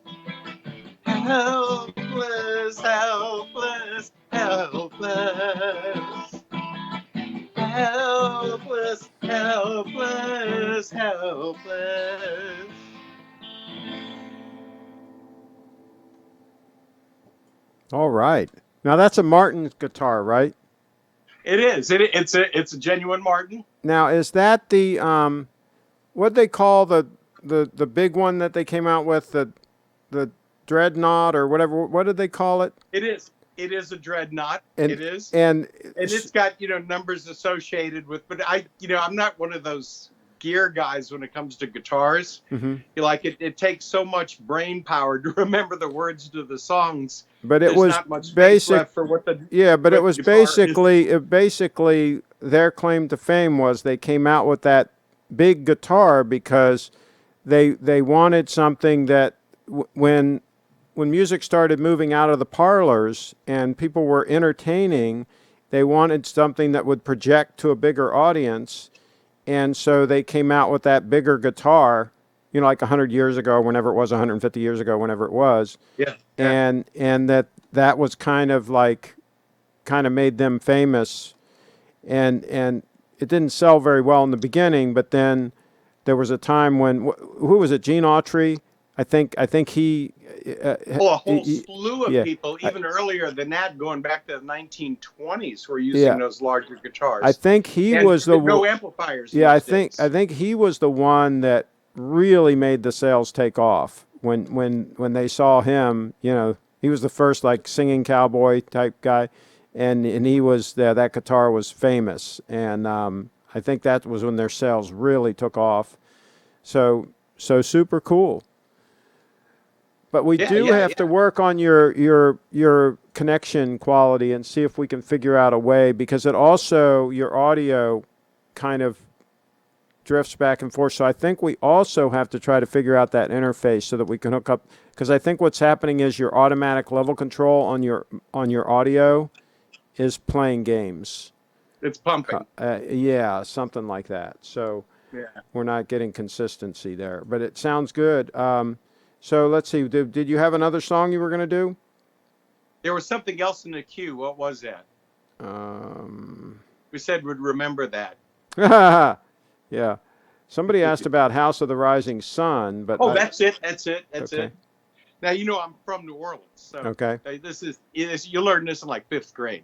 Helpless, helpless, helpless. Helpless, helpless, helpless. All right. Now that's a Martin guitar, right? It is. It's a genuine Martin. Now is that the what they call the big one that they came out with, the dreadnought or whatever? What did they call it? It is. It is a dreadnought. And, it is. And it's got, numbers associated with, but I'm not one of those gear guys when it comes to guitars. Mm-hmm. It takes so much brain power to remember the words to the songs. But it There's was not much basic left for what the but it was basically their claim to fame was they came out with that big guitar because they wanted something that when music started moving out of the parlors and people were entertaining, they wanted something that would project to a bigger audience. And so they came out with that bigger guitar, like 100 years ago, whenever it was, 150 years ago, whenever it was. Yeah. And that was kind of made them famous. And it didn't sell very well in the beginning, but then there was a time when, who was it, Gene Autry? I think he... a whole slew of people, even earlier than that, going back to the 1920s, were using those larger guitars. I think he was no amplifiers. Yeah, I think he was the one that really made the sales take off. When they saw him, he was the first singing cowboy type guy, and he was that guitar was famous, and I think that was when their sales really took off. So super cool. But we do have to work on your connection quality and see if we can figure out a way, because it also, your audio kind of drifts back and forth. So I think we also have to try to figure out that interface so that we can hook up, because I think what's happening is your automatic level control on your audio is playing games. It's pumping. Something like that. So we're not getting consistency there. But it sounds good. So let's see. Did you have another song you were going to do? There was something else in the queue. What was that? We said we'd remember that. Yeah. Somebody asked about House of the Rising Sun, but that's it. That's it. Now I'm from New Orleans, so this is you learn this in 5th grade.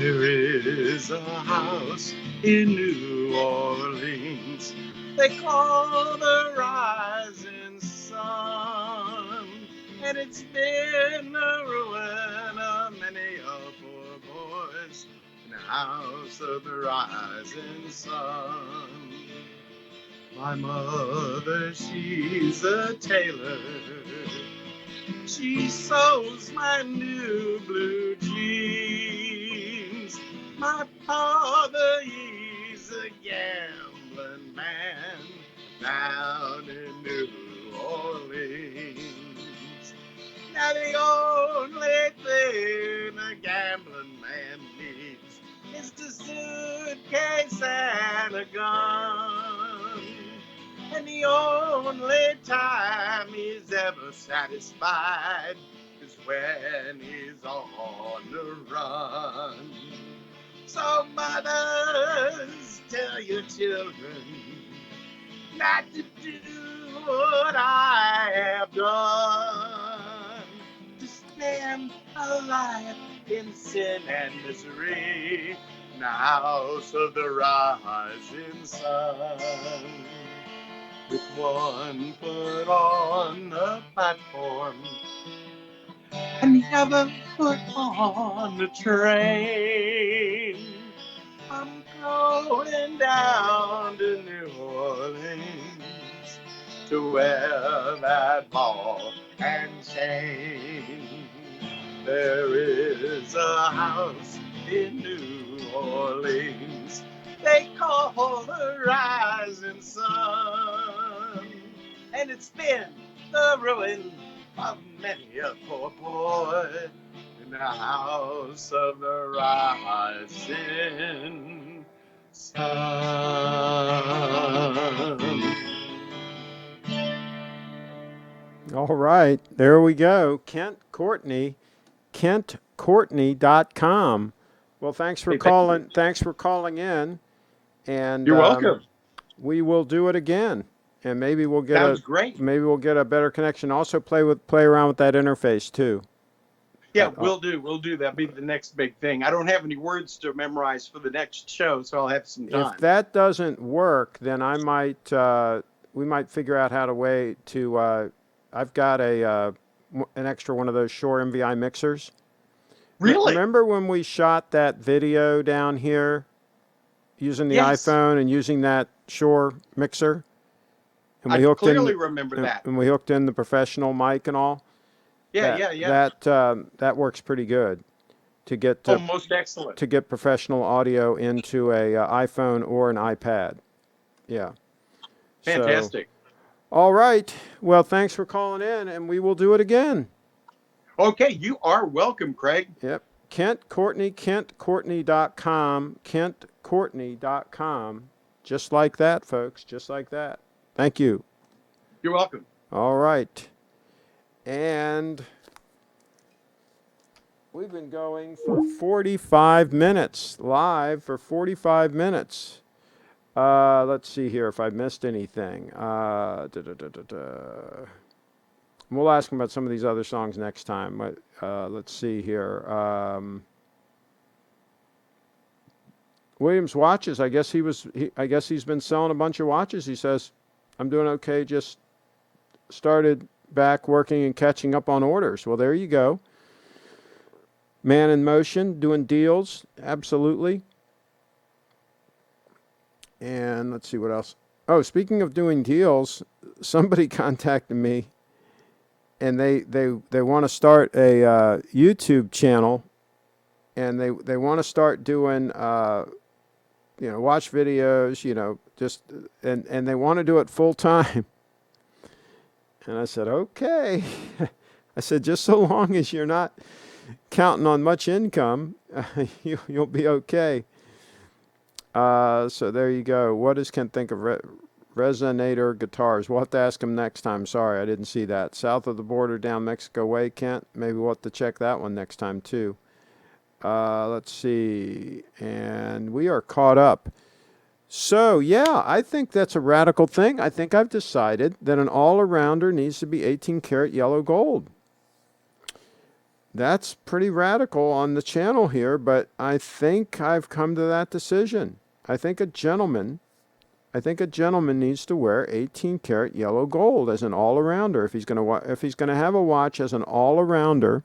There is a house in New Orleans they call the rising sun, and it's been the ruin of many a poor boys in the house of the rising sun. My mother, she's a tailor. She sews my new blue jeans. My father, he's a gambling man down in New Orleans. Now the only thing a gambling man needs is a suitcase and a gun. And the only time he's ever satisfied is when he's on the run. So mothers, tell your children not to do what I have done, to spend a life in sin and misery in the house of the rising sun. With one foot on the platform and the other foot on the train, I'm going down to New Orleans to wear that ball and chain. There is a house in New Orleans they call the rising sun, and it's been the ruin of many a poor boy in the house of the rising sun. All right, there we go. Kent Courtney, KentCourtney.com. Well, thanks for calling. Thanks for calling in. And you're welcome. We will do it again, and maybe we'll get maybe we'll get a better connection. Also, play around with that interface too. Yeah, we'll do. That'll be the next big thing. I don't have any words to memorize for the next show, so I'll have some time. If that doesn't work, then I might we might figure out how to I've got an extra one of those Shure MVI mixers. Really? Remember when we shot that video down here? Using the iPhone and using that Shure mixer, and I clearly remember that. And we hooked in the professional mic and all. Yeah. That works pretty good to get most excellent to get professional audio into a iPhone or an iPad. Yeah. Fantastic. So, all right. Well, thanks for calling in, and we will do it again. Okay, you are welcome, Craig. Yep. Kent Courtney, KentCourtney.com, KentCourtney.com. Just like that, folks. Just like that. Thank you. You're welcome. All right. And we've been going for 45 minutes, live for 45 minutes. Let's see here if I missed anything. We'll ask him about some of these other songs next time. Let's see here. Williams watches. I guess he's been selling a bunch of watches. He says, "I'm doing okay. Just started back working and catching up on orders." Well, there you go. Man in motion, doing deals. Absolutely. And let's see what else. Oh, speaking of doing deals, somebody contacted me. And they want to start a YouTube channel, and they want to start doing watch videos, just and they want to do it full time. And I said, okay. I said, just so long as you're not counting on much income, you'll be okay. So there you go. What does Ken think of Resonator guitars? We'll have to ask him next time. Sorry, I didn't see that. South of the border, down Mexico way, Kent. Maybe we'll have to check that one next time, too. Let's see. And we are caught up. So, yeah, I think that's a radical thing. I think I've decided that an all-arounder needs to be 18-karat yellow gold. That's pretty radical on the channel here, but I think I've come to that decision. I think a gentleman needs to wear 18 karat yellow gold as an all-arounder. If he's going to have a watch as an all-arounder,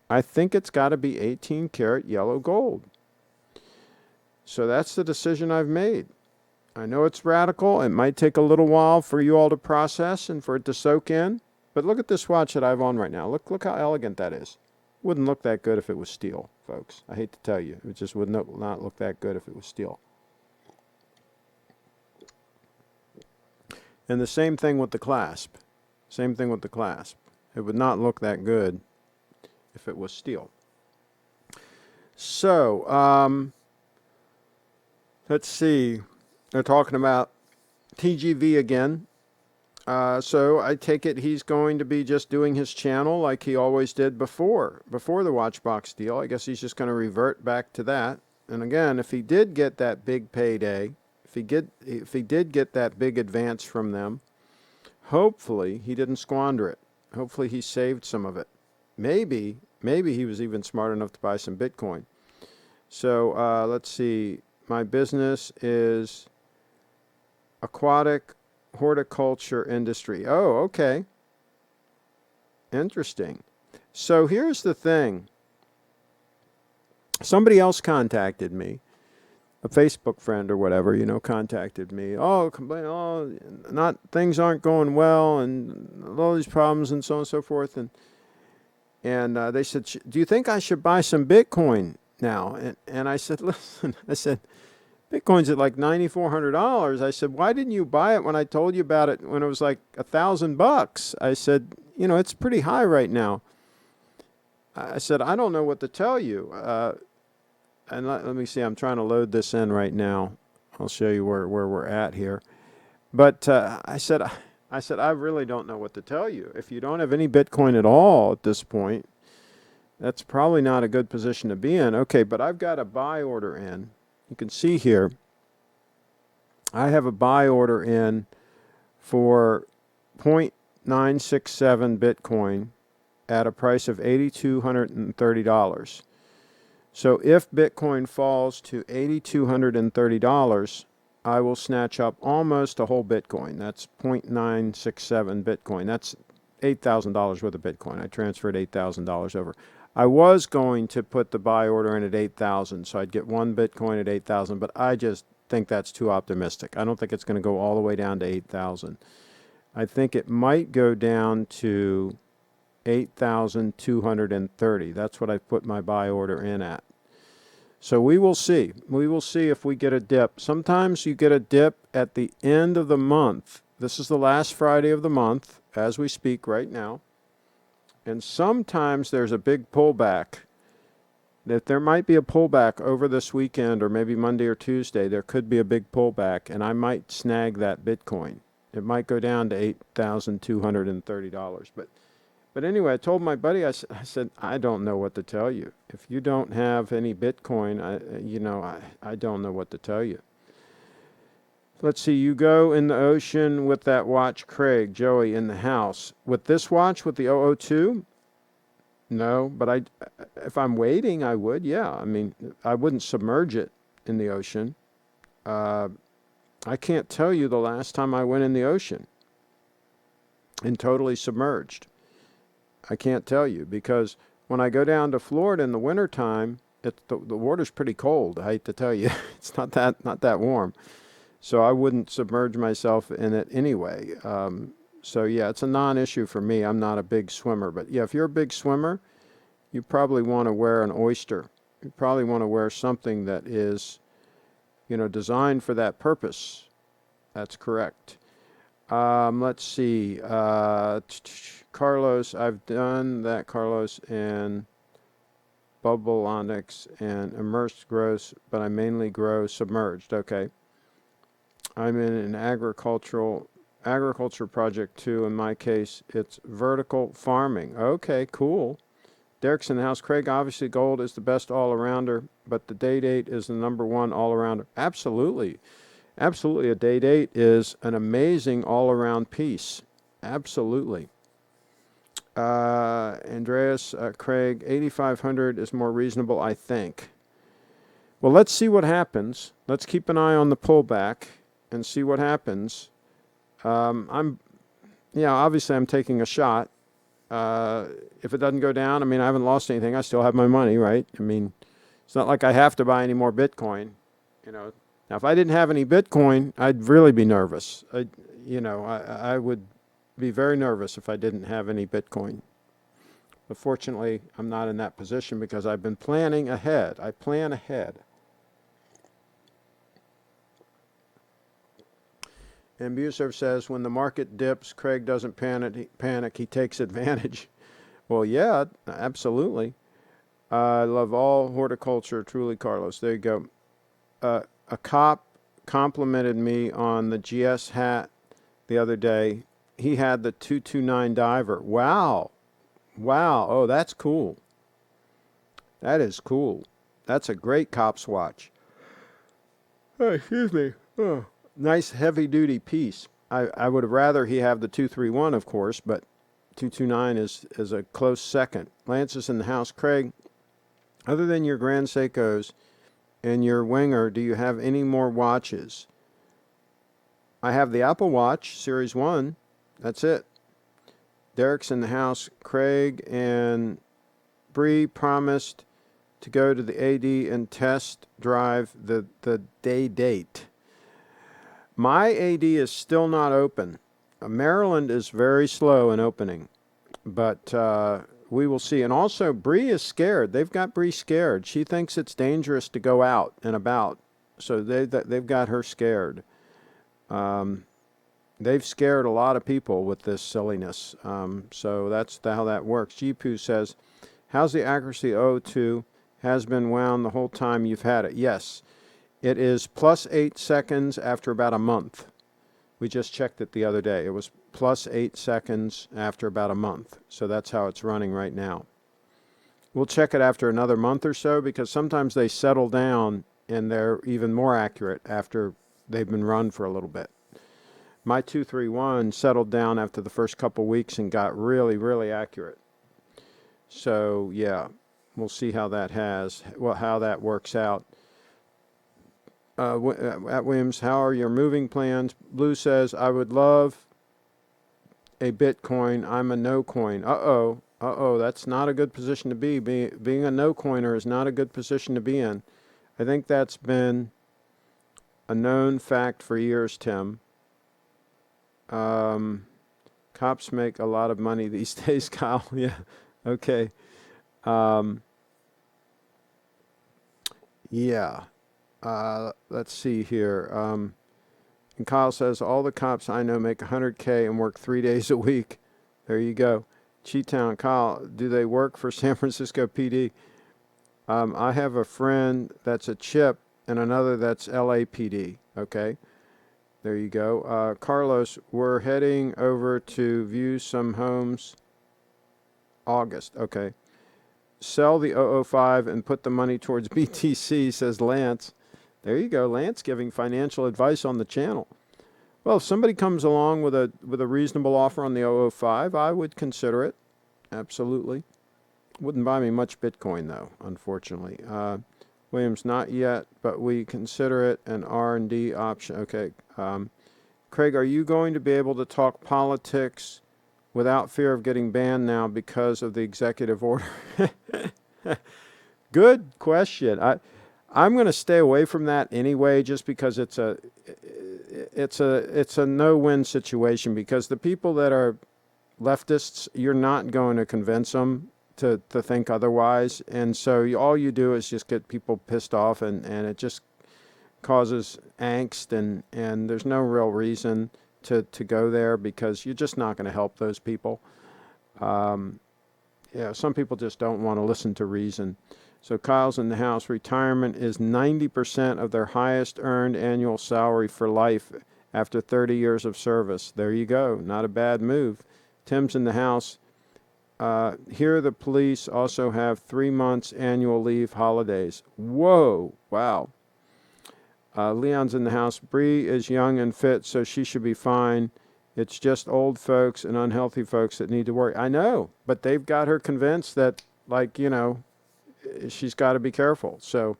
I think it's got to be 18 karat yellow gold. So that's the decision I've made. I know it's radical. It might take a little while for you all to process and for it to soak in. But look at this watch that I have on right now. Look how elegant that is. Wouldn't look that good if it was steel, folks. I hate to tell you. It just would not look that good if it was steel. And the same thing with the clasp. Same thing with the clasp. It would not look that good if it was steel. So, let's see. They're talking about TGV again. So I take it he's going to be just doing his channel like he always did before the Watchbox deal. I guess he's just going to revert back to that. And again, if he did get that big payday, if he did get that big advance from them, hopefully he didn't squander it. Hopefully he saved some of it. Maybe he was even smart enough to buy some Bitcoin. So let's see. My business is aquatic horticulture industry. Oh, okay. Interesting. So here's the thing. Somebody else contacted me, a Facebook friend or whatever, contacted me. Things aren't going well and all these problems and so on and so forth. And they said, do you think I should buy some Bitcoin now? And I said, listen, Bitcoin's at like $9,400. I said, why didn't you buy it when I told you about it when it was like $1,000? I said, it's pretty high right now. I said, I don't know what to tell you. And let me see, I'm trying to load this in right now. I'll show you where we're at here. But I said, I really don't know what to tell you. If you don't have any Bitcoin at all at this point, that's probably not a good position to be in. Okay, but I've got a buy order in. You can see here, I have a buy order in for 0.967 Bitcoin at a price of $8,230. So if Bitcoin falls to $8,230, I will snatch up almost a whole Bitcoin. That's 0.967 Bitcoin. That's $8,000 worth of Bitcoin. I transferred $8,000 over. I was going to put the buy order in at 8,000, so I'd get one Bitcoin at 8,000, but I just think that's too optimistic. I don't think it's going to go all the way down to 8,000. I think it might go down to 8,230. That's what I put my buy order in at. So we will see. We will see if we get a dip. Sometimes you get a dip at the end of the month. This is the last Friday of the month as we speak right now. And sometimes there's a big pullback. That there might be a pullback over this weekend or maybe Monday or Tuesday. There could be a big pullback, and I might snag that Bitcoin. It might go down to $8,230. But anyway, I told my buddy, I said, I don't know what to tell you. If you don't have any Bitcoin, I don't know what to tell you. Let's see, you go in the ocean with that watch, Craig, Joey, in the house. With this watch, with the 002? No, but if I'm waiting, I would, yeah. I mean, I wouldn't submerge it in the ocean. I can't tell you the last time I went in the ocean and totally submerged. I can't tell you, because when I go down to Florida in the wintertime, the water's pretty cold, I hate to tell you. It's not that warm. So I wouldn't submerge myself in it anyway. So yeah, it's a non-issue for me. I'm not a big swimmer. But yeah, if you're a big swimmer, you probably want to wear an oyster. You probably want to wear something that is, designed for that purpose. That's correct. Let's see. Carlos, I've done that, Carlos, in bubble onyx and immersed gross, but I mainly grow submerged. Okay. I'm in an agriculture project too. In my case, it's vertical farming. Okay, cool. Derek's in the house. Craig, obviously gold is the best all-arounder, but the day-date is the number one all-arounder. Absolutely. Absolutely. A day-date is an amazing all-around piece. Absolutely. Andreas, Craig, 8,500 is more reasonable, I think. Well, let's see what happens. Let's keep an eye on the pullback and see what happens. Obviously I'm taking a shot. If it doesn't go down, I mean, I haven't lost anything. I still have my money, right? I mean, it's not like I have to buy any more Bitcoin. Now, if I didn't have any Bitcoin, I'd really be nervous. I would be very nervous if I didn't have any Bitcoin. But fortunately, I'm not in that position because I've been planning ahead. I plan ahead. And Buserv says, when the market dips, Craig doesn't panic. He takes advantage. Well, yeah, absolutely. I love all horticulture, truly, Carlos. There you go. A cop complimented me on the GS hat the other day. He had the 229 diver. Wow. Oh, that's cool. That is cool. That's a great cop's watch. Oh, excuse me. Oh. Nice heavy-duty piece. I would have rather he have the 231, of course, but 229 is a close second. Lance is in the house. Craig, other than your Grand Seikos and your Winger, do you have any more watches? I have the Apple Watch, Series 1. That's it. Derek's in the house. Craig and Bree promised to go to the AD and test drive the DATE. My AD is still not open. Maryland is very slow in opening, but we will see. And also, Bree is scared. They've got Bree scared. She thinks it's dangerous to go out and about, so they've got her scared. They've scared a lot of people with this silliness. So that's how that works. Jipu says, how's the accuracy 02? Has been wound the whole time you've had it. Yes. It is plus 8 seconds after about a month. We just checked it the other day. It was plus 8 seconds after about a month. So that's how it's running right now. We'll check it after another month or so because sometimes they settle down and they're even more accurate after they've been run for a little bit. My 231 settled down after the first couple weeks and got really, really accurate. So, yeah, we'll see how that works out. At Williams, how are your moving plans? Blue says, I would love a Bitcoin. I'm a no coin. Uh-oh, that's not a good position to be. Being a no coiner is not a good position to be in. I think that's been a known fact for years, Tim. Cops make a lot of money these days, Kyle. Yeah, okay. Yeah. Let's see here. And Kyle says, all the cops I know make $100K and work 3 days a week. There you go. Cheatown. Kyle, do they work for San Francisco PD? I have a friend that's a chip and another that's LAPD. Okay. There you go. Carlos, we're heading over to view some homes August. Okay. Sell the 005 and put the money towards BTC, says Lance. There you go, Lance, giving financial advice on the channel. Well, if somebody comes along with a reasonable offer on the 005, I would consider it. Absolutely. Wouldn't buy me much Bitcoin, though, unfortunately. Williams, not yet, but we consider it an R&D option. Okay. Craig, are you going to be able to talk politics without fear of getting banned now because of the executive order? Good question. I'm going to stay away from that anyway, just because it's a no-win situation. Because the people that are leftists, you're not going to convince them to think otherwise, and so all you do is just get people pissed off, and it just causes angst, and there's no real reason to go there because you're just not going to help those people. Some people just don't want to listen to reason. So Kyle's in the house. Retirement is 90% of their highest earned annual salary for life after 30 years of service. There you go. Not a bad move. Tim's in the house. Here the police also have 3 months annual leave holidays. Whoa. Wow. Leon's in the house. Bree is young and fit, so she should be fine. It's just old folks and unhealthy folks that need to worry. I know, but they've got her convinced that, like, she's got to be careful. So,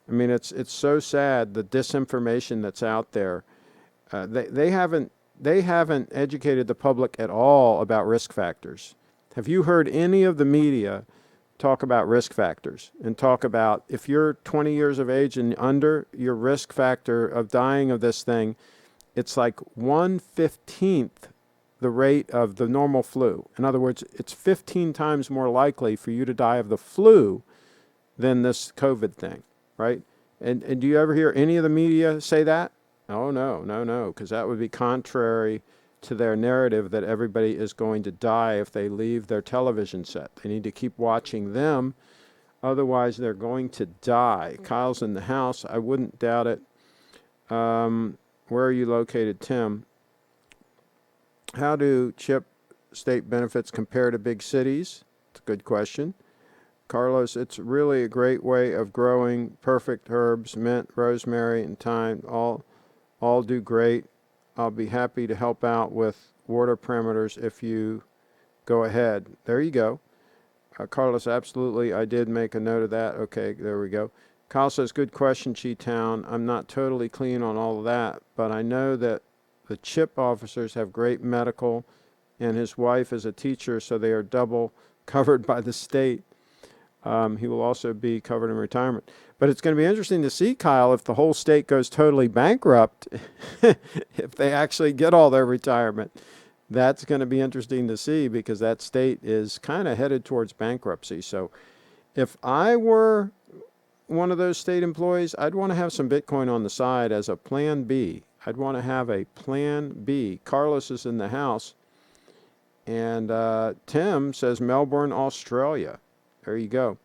I mean, it's so sad, the disinformation that's out there. They haven't educated the public at all about risk factors. Have you heard any of the media talk about risk factors and talk about if you're 20 years of age and under, your risk factor of dying of this thing, it's like 1/15 the rate of the normal flu. In other words, it's 15 times more likely for you to die of the flu than this COVID thing, right? And do you ever hear any of the media say that? Oh, no, because that would be contrary to their narrative that everybody is going to die if they leave their television set. They need to keep watching them, otherwise they're going to die. Kyle's in the house. I wouldn't doubt it. Where are you located, Tim? How do chip state benefits compare to big cities? It's a good question. Carlos, it's really a great way of growing perfect herbs, mint, rosemary, and thyme. All do great. I'll be happy to help out with water parameters if you go ahead. There you go. Carlos, absolutely. I did make a note of that. Okay, there we go. Kyle says, good question, Chi-Town. I'm not totally clean on all of that, but I know that the chip officers have great medical, and his wife is a teacher, so they are double covered by the state. He will also be covered in retirement. But it's going to be interesting to see, Kyle, if the whole state goes totally bankrupt, if they actually get all their retirement. That's going to be interesting to see because that state is kind of headed towards bankruptcy. So if I were one of those state employees, I'd want to have some Bitcoin on the side as a plan B. I'd want to have a plan B. Carlos is in the house. And Tim says Melbourne, Australia. There you go.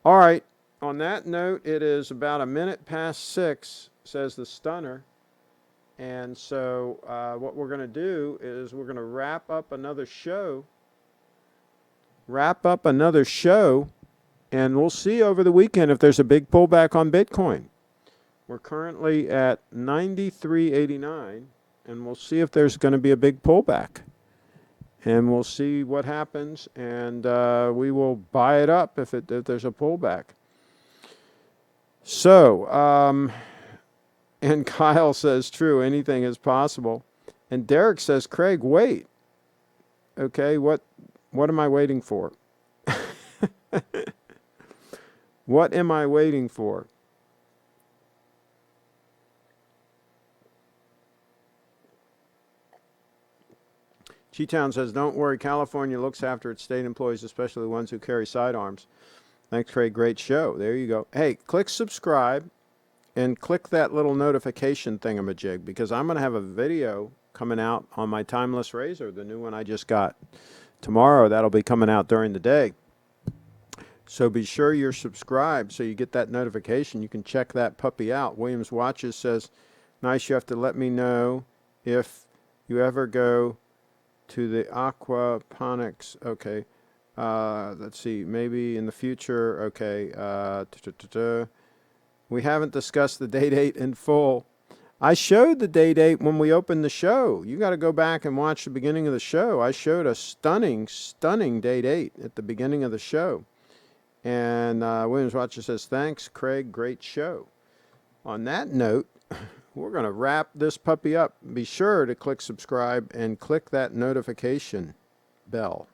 All right. On that note, it is about 6:01, says the stunner. And so what we're going to do is we're going to wrap up another show. And we'll see over the weekend if there's a big pullback on Bitcoin. We're currently at 93.89, and we'll see if there's going to be a big pullback. And we'll see what happens, and we will buy it up if there's a pullback. So, and Kyle says, true, anything is possible. And Derek says, Craig, wait. Okay, what am I waiting for? What am I waiting for? G-Town says, don't worry, California looks after its state employees, especially the ones who carry sidearms. Thanks, Craig. Great show. There you go. Hey, click subscribe and click that little notification thingamajig because I'm going to have a video coming out on my Timeless Razor, the new one I just got tomorrow. That'll be coming out during the day. So be sure you're subscribed so you get that notification. You can check that puppy out. Williams Watches says, nice, you have to let me know if you ever go to the aquaponics. Okay. Let's see. Maybe in the future. Okay. We haven't discussed the day-date in full. I showed the day-date when we opened the show. You got to go back and watch the beginning of the show. I showed a stunning day-date at the beginning of the show. And Williams Watcher says, thanks, Craig. Great show. On that note, we're going to wrap this puppy up. Be sure to click subscribe and click that notification bell.